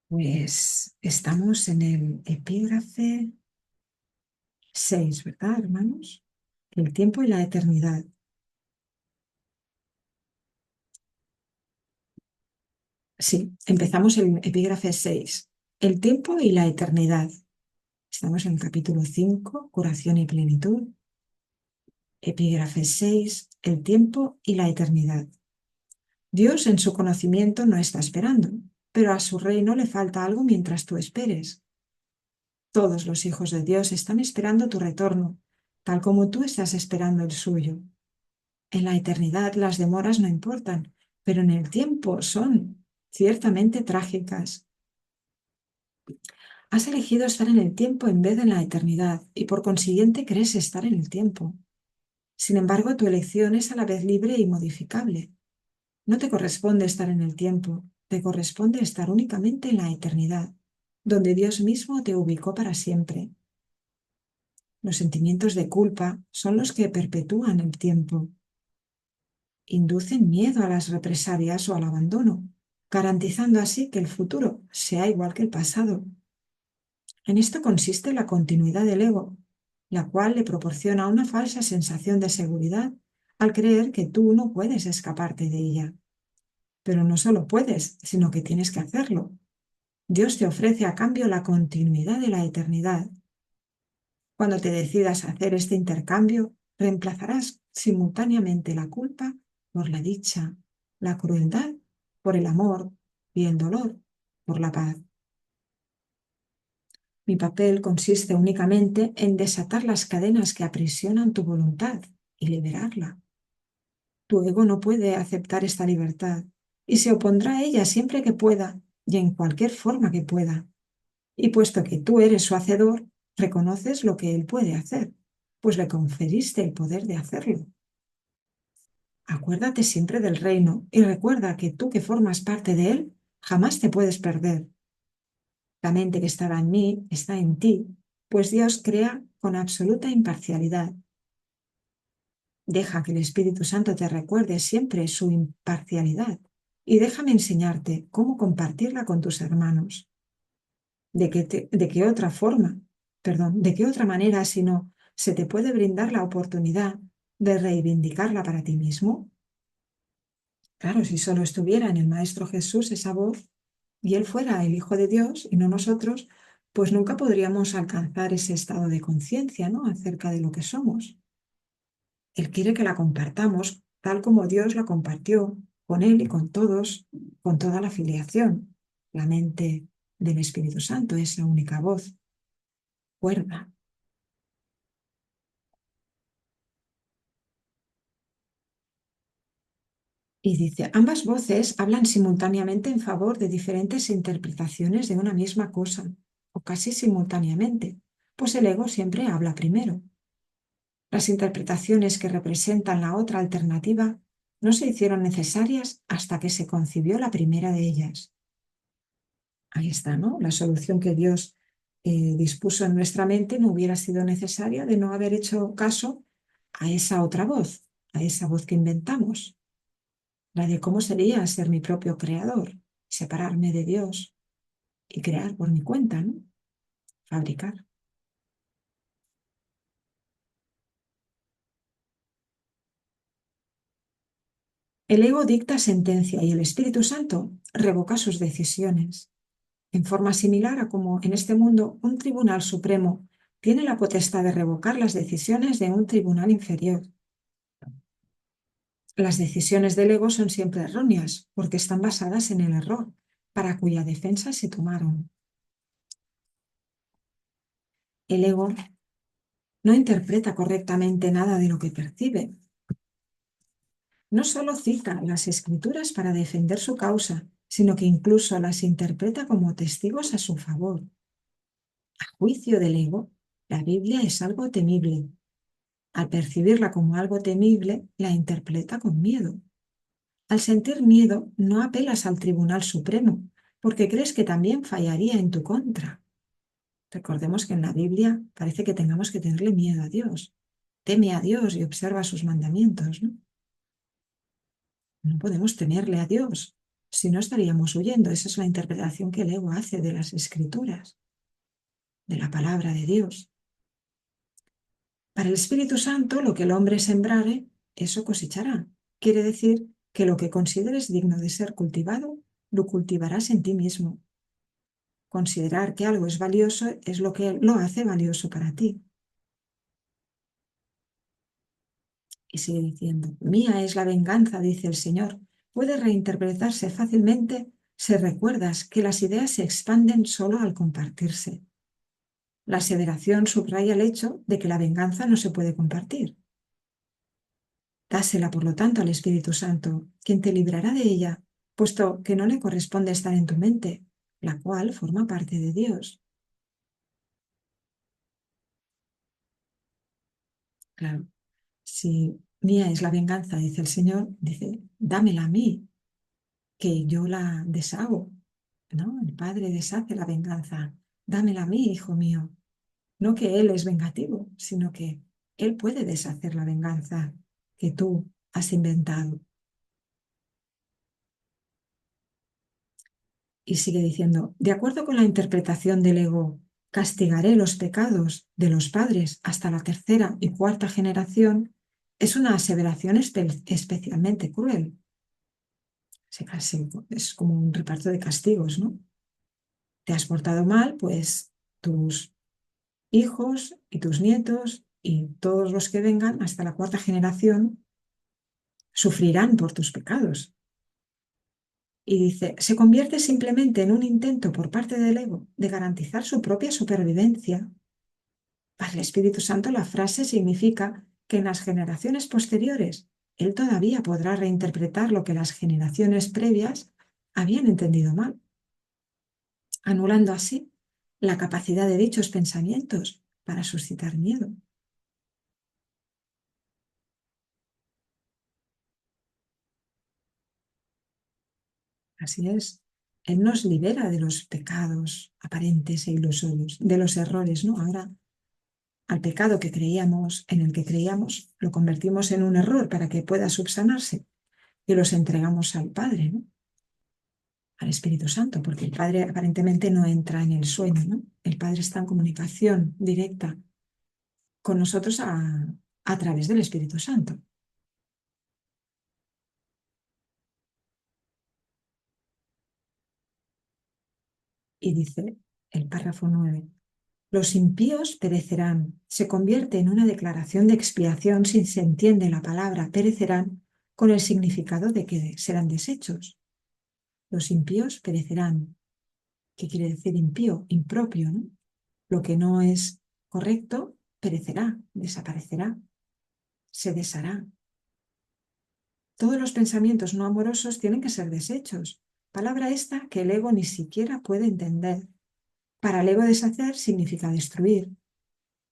Speaker 1: Pues estamos en el epígrafe 6, ¿verdad, hermanos? El tiempo y la eternidad. Sí, empezamos el epígrafe 6. El tiempo y la eternidad. Estamos en el capítulo 5, curación y plenitud. Epígrafe 6, el tiempo y la eternidad. Dios en su conocimiento no está esperando, pero a su reino le falta algo mientras tú esperes. Todos los hijos de Dios están esperando tu retorno, tal como tú estás esperando el suyo. En la eternidad las demoras no importan, pero en el tiempo son ciertamente trágicas. Has elegido estar en el tiempo en vez de en la eternidad y por consiguiente crees estar en el tiempo. Sin embargo, tu elección es a la vez libre y modificable. No te corresponde estar en el tiempo, te corresponde estar únicamente en la eternidad, donde Dios mismo te ubicó para siempre. Los sentimientos de culpa son los que perpetúan el tiempo. Inducen miedo a las represalias o al abandono, garantizando así que el futuro sea igual que el pasado. En esto consiste la continuidad del ego, la cual le proporciona una falsa sensación de seguridad al creer que tú no puedes escaparte de ella. Pero no solo puedes, sino que tienes que hacerlo. Dios te ofrece a cambio la continuidad de la eternidad. Cuando te decidas a hacer este intercambio, reemplazarás simultáneamente la culpa por la dicha, la crueldad por el amor y el dolor por la paz. Mi papel consiste únicamente en desatar las cadenas que aprisionan tu voluntad y liberarla. Tu ego no puede aceptar esta libertad y se opondrá a ella siempre que pueda y en cualquier forma que pueda. Y puesto que tú eres su hacedor, reconoces lo que él puede hacer, pues le conferiste el poder de hacerlo. Acuérdate siempre del reino y recuerda que tú que formas parte de él, jamás te puedes perder. La mente que estaba en mí está en ti, pues Dios crea con absoluta imparcialidad. Deja que el Espíritu Santo te recuerde siempre su imparcialidad y déjame enseñarte cómo compartirla con tus hermanos. De qué otra forma, perdón, de qué otra manera si no se te puede brindar la oportunidad de reivindicarla para ti mismo? Claro, si solo estuviera en el Maestro Jesús esa voz y Él fuera el Hijo de Dios y no nosotros, pues nunca podríamos alcanzar ese estado de conciencia, ¿no? Acerca de lo que somos. Él quiere que la compartamos tal como Dios la compartió con Él y con todos, con toda la filiación. La mente del Espíritu Santo, esa única voz, cuerda. Y dice, ambas voces hablan simultáneamente en favor de diferentes interpretaciones de una misma cosa, o casi simultáneamente, pues el ego siempre habla primero. Las interpretaciones que representan la otra alternativa no se hicieron necesarias hasta que se concibió la primera de ellas. Ahí está, ¿no? La solución que Dios dispuso en nuestra mente no hubiera sido necesaria de no haber hecho caso a esa otra voz, a esa voz que inventamos, la de cómo sería ser mi propio creador, separarme de Dios y crear por mi cuenta, ¿no? Fabricar. El ego dicta sentencia y el Espíritu Santo revoca sus decisiones, en forma similar a como en este mundo un tribunal supremo tiene la potestad de revocar las decisiones de un tribunal inferior. Las decisiones del ego son siempre erróneas porque están basadas en el error, para cuya defensa se tomaron. El ego no interpreta correctamente nada de lo que percibe. No solo cita las escrituras para defender su causa, sino que incluso las interpreta como testigos a su favor. A juicio del ego, la Biblia es algo temible. Al percibirla como algo temible, la interpreta con miedo. Al sentir miedo, no apelas al Tribunal Supremo, porque crees que también fallaría en tu contra. Recordemos que en la Biblia parece que tengamos que tenerle miedo a Dios. Teme a Dios y observa sus mandamientos, ¿no? No podemos temerle a Dios, si no estaríamos huyendo. Esa es la interpretación que el ego hace de las Escrituras, de la palabra de Dios. Para el Espíritu Santo, lo que el hombre sembrare, eso cosechará. Quiere decir que lo que consideres digno de ser cultivado, lo cultivarás en ti mismo. Considerar que algo es valioso es lo que lo hace valioso para ti. Y sigue diciendo, mía es la venganza, dice el Señor. Puede reinterpretarse fácilmente si recuerdas que las ideas se expanden solo al compartirse. La aseveración subraya el hecho de que la venganza no se puede compartir. Dásela, por lo tanto, al Espíritu Santo, quien te librará de ella, puesto que no le corresponde estar en tu mente, la cual forma parte de Dios. Claro, si mía es la venganza, dice el Señor, dice, dámela a mí, que yo la deshago, ¿no? El Padre deshace la venganza. Dámela a mí, hijo mío. No que Él es vengativo, sino que Él puede deshacer la venganza que tú has inventado. Y sigue diciendo, de acuerdo con la interpretación del ego, castigaré los pecados de los padres hasta la tercera y cuarta generación, es una aseveración especialmente cruel. Es como un reparto de castigos, ¿no? Te has portado mal, pues tus hijos y tus nietos y todos los que vengan hasta la cuarta generación sufrirán por tus pecados. Y dice, se convierte simplemente en un intento por parte del ego de garantizar su propia supervivencia. Para el Espíritu Santo la frase significa que en las generaciones posteriores él todavía podrá reinterpretar lo que las generaciones previas habían entendido mal, anulando así la capacidad de dichos pensamientos para suscitar miedo. Así es, Él nos libera de los pecados aparentes e ilusorios, de los errores, ¿no? Ahora, al pecado que creíamos, en el que creíamos, lo convertimos en un error para que pueda subsanarse y los entregamos al Padre, ¿no? Al Espíritu Santo, porque el Padre aparentemente no entra en el sueño, ¿no? El Padre está en comunicación directa con nosotros a través del Espíritu Santo. Y dice el párrafo 9: los impíos perecerán. Se convierte en una declaración de expiación si se entiende la palabra perecerán con el significado de que serán deshechos. Los impíos perecerán. ¿Qué quiere decir impío? Impropio, ¿no? Lo que no es correcto perecerá, desaparecerá, se deshará. Todos los pensamientos no amorosos tienen que ser deshechos. Palabra esta que el ego ni siquiera puede entender. Para el ego deshacer significa destruir.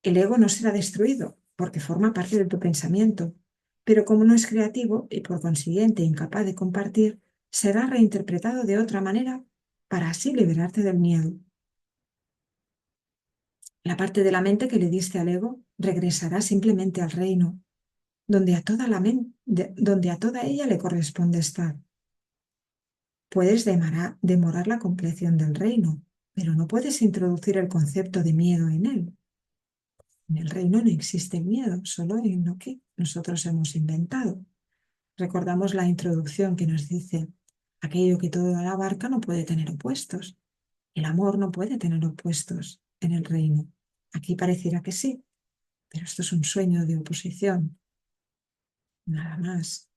Speaker 1: El ego no será destruido porque forma parte de tu pensamiento, pero como no es creativo y por consiguiente incapaz de compartir, será reinterpretado de otra manera para así liberarte del miedo. La parte de la mente que le diste al ego regresará simplemente al reino, donde donde a toda ella le corresponde estar. Puedes demorar la compleción del reino, pero no puedes introducir el concepto de miedo en él. En el reino no existe el miedo, solo en lo que nosotros hemos inventado. Recordamos la introducción que nos dice, aquello que todo la abarca no puede tener opuestos. El amor no puede tener opuestos en el reino. Aquí pareciera que sí, pero esto es un sueño de oposición, nada más.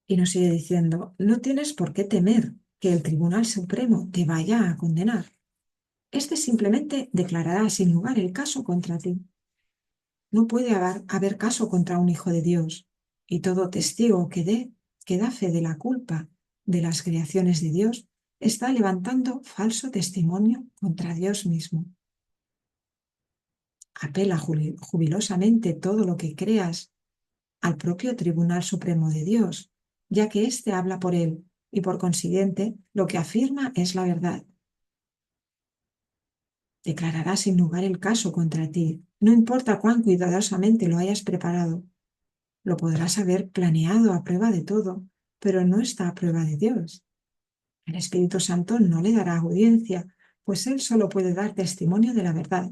Speaker 1: Y nos sigue diciendo, no tienes por qué temer que el Tribunal Supremo te vaya a condenar. Este simplemente declarará sin lugar el caso contra ti. No puede haber caso contra un hijo de Dios, y todo testigo que da fe de la culpa de las creaciones de Dios está levantando falso testimonio contra Dios mismo. Apela jubilosamente todo lo que creas al propio Tribunal Supremo de Dios, ya que éste habla por él y por consiguiente lo que afirma es la verdad. Declarará sin lugar el caso contra ti, no importa cuán cuidadosamente lo hayas preparado. Lo podrás haber planeado a prueba de todo, pero no está a prueba de Dios. El Espíritu Santo no le dará audiencia, pues Él solo puede dar testimonio de la verdad.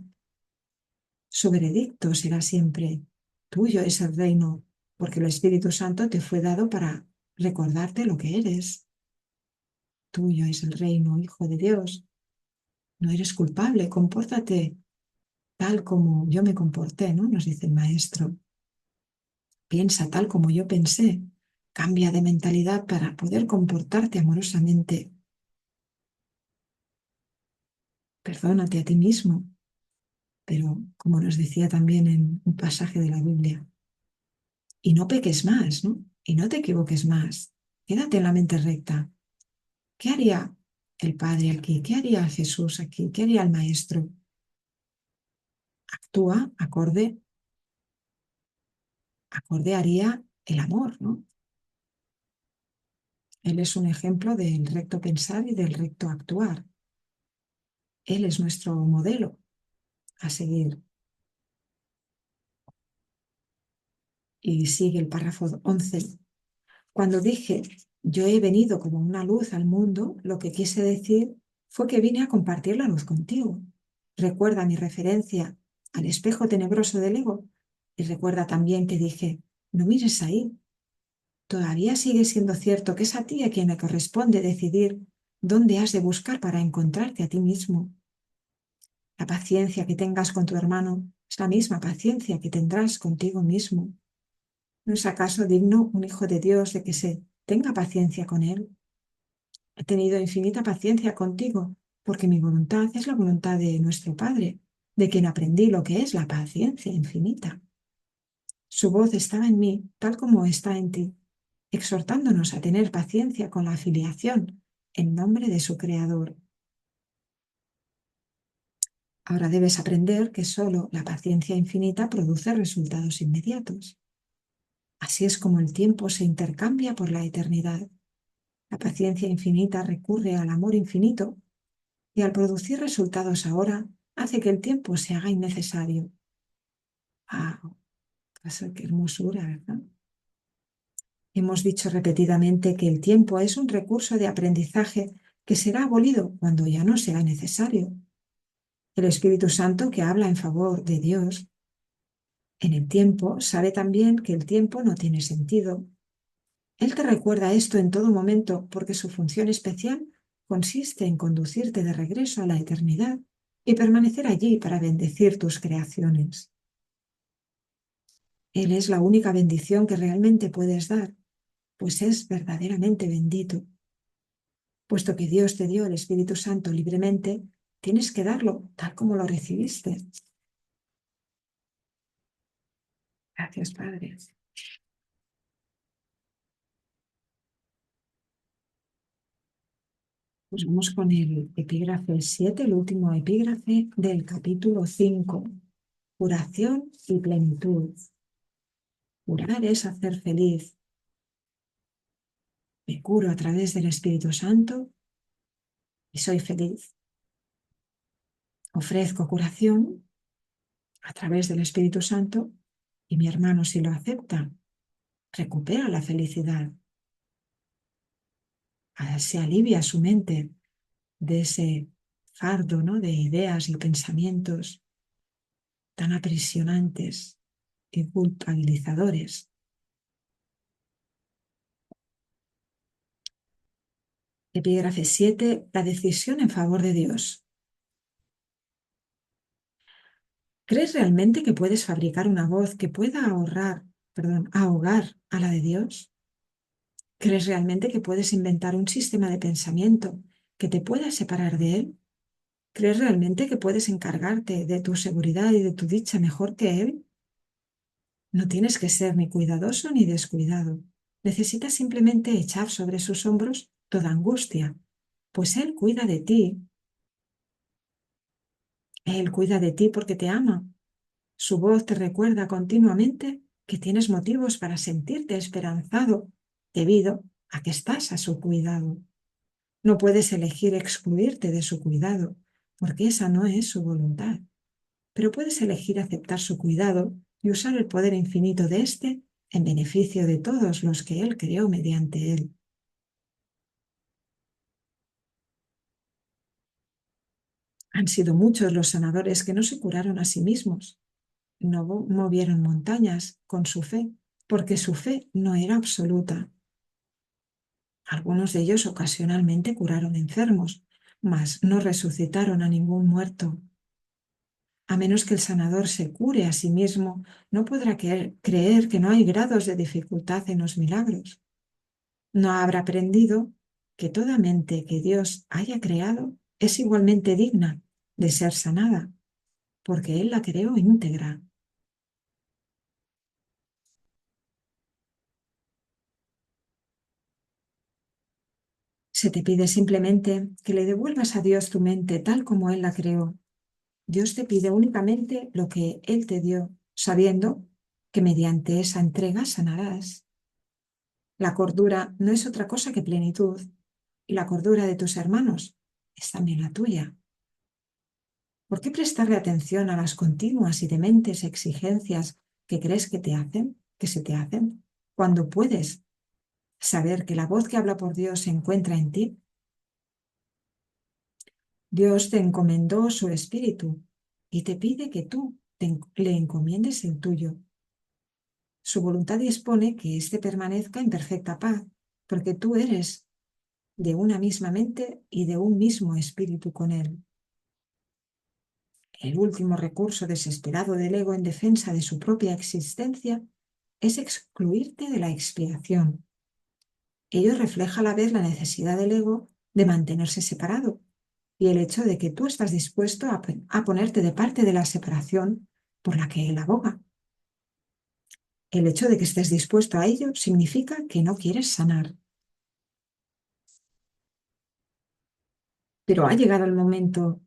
Speaker 1: Su veredicto será siempre, tuyo es el reino, porque el Espíritu Santo te fue dado para recordarte lo que eres. Tuyo es el reino, Hijo de Dios. No eres culpable, compórtate tal como yo me comporté, ¿no? Nos dice el Maestro. Piensa tal como yo pensé. Cambia de mentalidad para poder comportarte amorosamente. Perdónate a ti mismo, pero como nos decía también en un pasaje de la Biblia, y no peques más, ¿no? Y no te equivoques más. Quédate en la mente recta. ¿Qué haría el Padre aquí? ¿Qué haría Jesús aquí? ¿Qué haría el Maestro? Actúa acorde haría el amor, ¿no? Él es un ejemplo del recto pensar y del recto actuar. Él es nuestro modelo a seguir. Y sigue el párrafo 11. Cuando dije, yo he venido como una luz al mundo, lo que quise decir fue que vine a compartir la luz contigo. Recuerda mi referencia al espejo tenebroso del ego y recuerda también que dije, no mires ahí. Todavía sigue siendo cierto que es a ti a quien le corresponde decidir dónde has de buscar para encontrarte a ti mismo. La paciencia que tengas con tu hermano es la misma paciencia que tendrás contigo mismo. ¿No es acaso digno un hijo de Dios de que se tenga paciencia con él. He tenido infinita paciencia contigo, porque mi voluntad es la voluntad de nuestro Padre, de quien aprendí lo que es la paciencia infinita. Su voz estaba en mí, tal como está en ti, exhortándonos a tener paciencia con la filiación, en nombre de su Creador. Ahora debes aprender que solo la paciencia infinita produce resultados inmediatos. Así es como el tiempo se intercambia por la eternidad. La paciencia infinita recurre al amor infinito y al producir resultados ahora hace que el tiempo se haga innecesario. ¡Ah! ¡Qué hermosura, ¿verdad? Hemos dicho repetidamente que el tiempo es un recurso de aprendizaje que será abolido cuando ya no sea necesario. El Espíritu Santo, que habla en favor de Dios en el tiempo, sabe también que el tiempo no tiene sentido. Él te recuerda esto en todo momento porque su función especial consiste en conducirte de regreso a la eternidad y permanecer allí para bendecir tus creaciones. Él es la única bendición que realmente puedes dar, pues es verdaderamente bendito. Puesto que Dios te dio el Espíritu Santo libremente, tienes que darlo tal como lo recibiste. Gracias, Padre. Pues vamos con el epígrafe 7, el último epígrafe del capítulo 5. Curación y plenitud. Curar es hacer feliz. Me curo a través del Espíritu Santo y soy feliz. Ofrezco curación a través del Espíritu Santo y mi hermano, si lo acepta, recupera la felicidad. Se alivia su mente de ese fardo, ¿no?, de ideas y pensamientos tan aprisionantes y culpabilizadores. Epígrafe 7. La decisión en favor de Dios. ¿Crees realmente que puedes fabricar una voz que pueda ahogar a la de Dios? ¿Crees realmente que puedes inventar un sistema de pensamiento que te pueda separar de Él? ¿Crees realmente que puedes encargarte de tu seguridad y de tu dicha mejor que Él? No tienes que ser ni cuidadoso ni descuidado. Necesitas simplemente echar sobre sus hombros toda angustia, pues Él cuida de ti. Él cuida de ti porque te ama. Su voz te recuerda continuamente que tienes motivos para sentirte esperanzado debido a que estás a su cuidado. No puedes elegir excluirte de su cuidado, porque esa no es su voluntad. Pero puedes elegir aceptar su cuidado y usar el poder infinito de éste en beneficio de todos los que Él creó mediante Él. Han sido muchos los sanadores que no se curaron a sí mismos, no movieron montañas con su fe, porque su fe no era absoluta. Algunos de ellos ocasionalmente curaron enfermos, mas no resucitaron a ningún muerto. A menos que el sanador se cure a sí mismo, no podrá creer que no hay grados de dificultad en los milagros. No habrá aprendido que toda mente que Dios haya creado es igualmente digna de ser sanada, porque Él la creó íntegra. Se te pide simplemente que le devuelvas a Dios tu mente tal como Él la creó. Dios te pide únicamente lo que Él te dio, sabiendo que mediante esa entrega sanarás. La cordura no es otra cosa que plenitud, y la cordura de tus hermanos es también la tuya. ¿Por qué prestarle atención a las continuas y dementes exigencias que crees que se te hacen, cuando puedes saber que la voz que habla por Dios se encuentra en ti? Dios te encomendó su espíritu y te pide que tú le encomiendes el tuyo. Su voluntad dispone que éste permanezca en perfecta paz, porque tú eres de una misma mente y de un mismo espíritu con él. El último recurso desesperado del ego en defensa de su propia existencia es excluirte de la expiación. Ello refleja a la vez la necesidad del ego de mantenerse separado y el hecho de que tú estás dispuesto a ponerte de parte de la separación por la que él aboga. El hecho de que estés dispuesto a ello significa que no quieres sanar. Pero ha llegado el momento,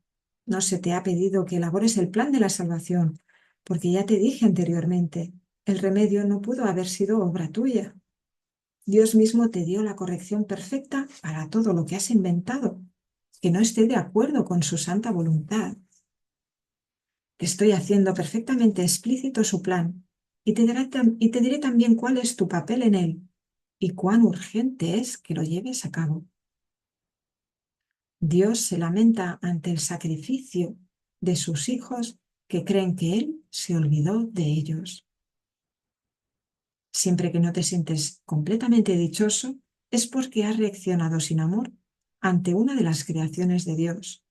Speaker 1: no se te ha pedido que elabores el plan de la salvación, porque ya te dije anteriormente, el remedio no pudo haber sido obra tuya. Dios mismo te dio la corrección perfecta para todo lo que has inventado, que no esté de acuerdo con su santa voluntad. Te estoy haciendo perfectamente explícito su plan y te diré también cuál es tu papel en él y cuán urgente es que lo lleves a cabo. Dios se lamenta ante el sacrificio de sus hijos que creen que Él se olvidó de ellos. Siempre que no te sientes completamente dichoso, es porque has reaccionado sin amor ante una de las creaciones de Dios.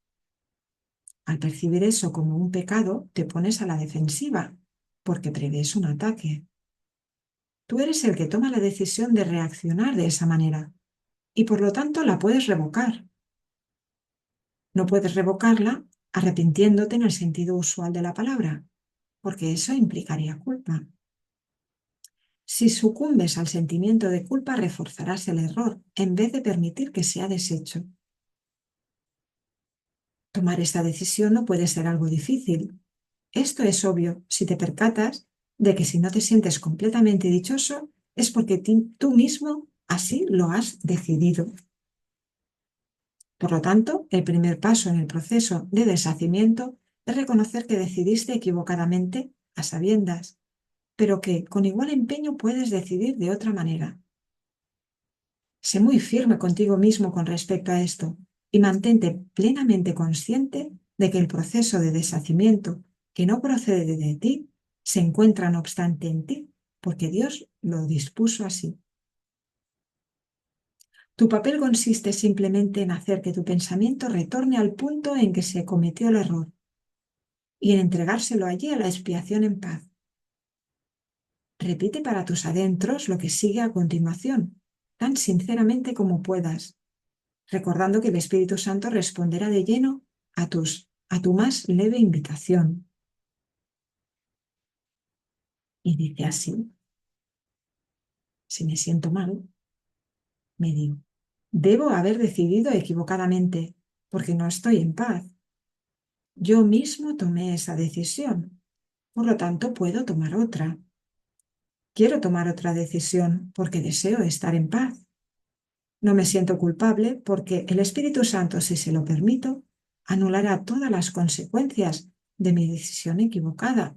Speaker 1: Al percibir eso como un pecado, te pones a la defensiva, porque prevés un ataque. Tú eres el que toma la decisión de reaccionar de esa manera, y por lo tanto la puedes revocar. No puedes revocarla arrepintiéndote en el sentido usual de la palabra, porque eso implicaría culpa. Si sucumbes al sentimiento de culpa, reforzarás el error en vez de permitir que sea deshecho. Tomar esta decisión no puede ser algo difícil. Esto es obvio si te percatas de que si no te sientes completamente dichoso es porque tú mismo así lo has decidido. Por lo tanto, el primer paso en el proceso de deshacimiento es reconocer que decidiste equivocadamente a sabiendas, pero que con igual empeño puedes decidir de otra manera. Sé muy firme contigo mismo con respecto a esto y mantente plenamente consciente de que el proceso de deshacimiento que no procede de ti se encuentra no obstante en ti, porque Dios lo dispuso así. Tu papel consiste simplemente en hacer que tu pensamiento retorne al punto en que se cometió el error y en entregárselo allí a la expiación en paz. Repite para tus adentros lo que sigue a continuación, tan sinceramente como puedas, recordando que el Espíritu Santo responderá de lleno a tu más leve invitación. Y dice así: si me siento mal, me digo, debo haber decidido equivocadamente, porque no estoy en paz. Yo mismo tomé esa decisión, por lo tanto puedo tomar otra. Quiero tomar otra decisión porque deseo estar en paz. No me siento culpable porque el Espíritu Santo, si se lo permito, anulará todas las consecuencias de mi decisión equivocada.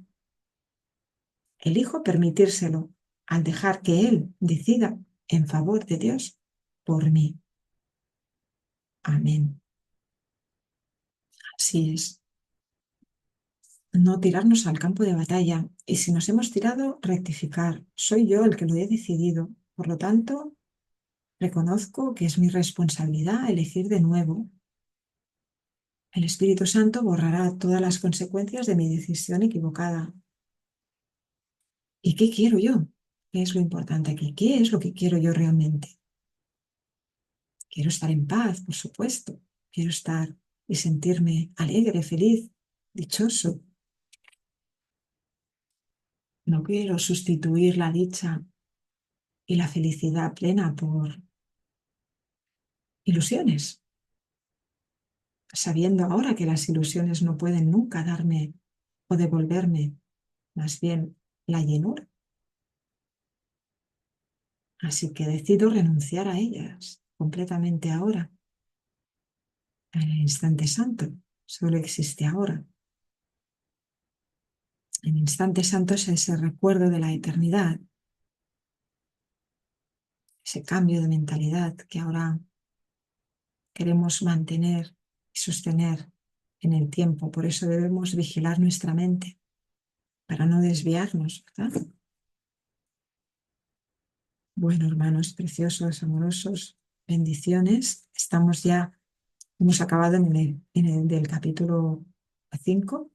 Speaker 1: Elijo permitírselo al dejar que Él decida en favor de Dios por mí. Amén. Así es. No tirarnos al campo de batalla y si nos hemos tirado, rectificar. Soy yo el que lo he decidido. Por lo tanto, reconozco que es mi responsabilidad elegir de nuevo. El Espíritu Santo borrará todas las consecuencias de mi decisión equivocada. ¿Y qué quiero yo? ¿Qué es lo importante aquí? ¿Qué es lo que quiero yo realmente? Quiero estar en paz, por supuesto. Quiero estar y sentirme alegre, feliz, dichoso. No quiero sustituir la dicha y la felicidad plena por ilusiones, sabiendo ahora que las ilusiones no pueden nunca darme o devolverme más bien la llenura. Así que decido renunciar a ellas completamente ahora, en el instante santo. Solo existe ahora. El instante santo es ese recuerdo de la eternidad, ese cambio de mentalidad que ahora queremos mantener y sostener en el tiempo. Por eso debemos vigilar nuestra mente para no desviarnos, ¿verdad? Bueno, hermanos preciosos, amorosos, bendiciones. Estamos ya, hemos acabado en el del capítulo 5,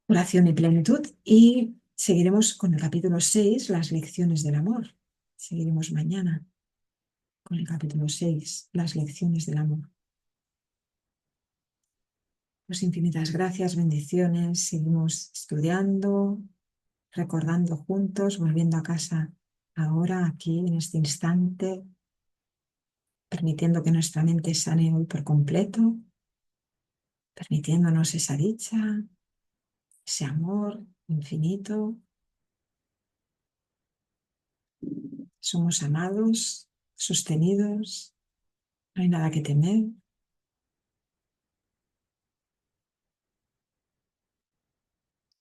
Speaker 1: oración y plenitud, y seguiremos con el capítulo 6, las lecciones del amor. Seguiremos mañana con el capítulo 6, las lecciones del amor. Pues infinitas gracias, bendiciones. Seguimos estudiando, recordando juntos, volviendo a casa ahora, aquí, en este instante, permitiendo que nuestra mente sane hoy por completo, permitiéndonos esa dicha, ese amor infinito. Somos amados, sostenidos, no hay nada que temer.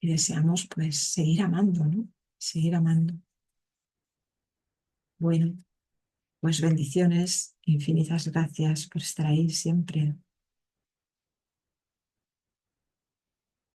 Speaker 1: Y deseamos pues seguir amando, ¿no? Seguir amando. Bueno, pues bendiciones, infinitas gracias por estar ahí siempre.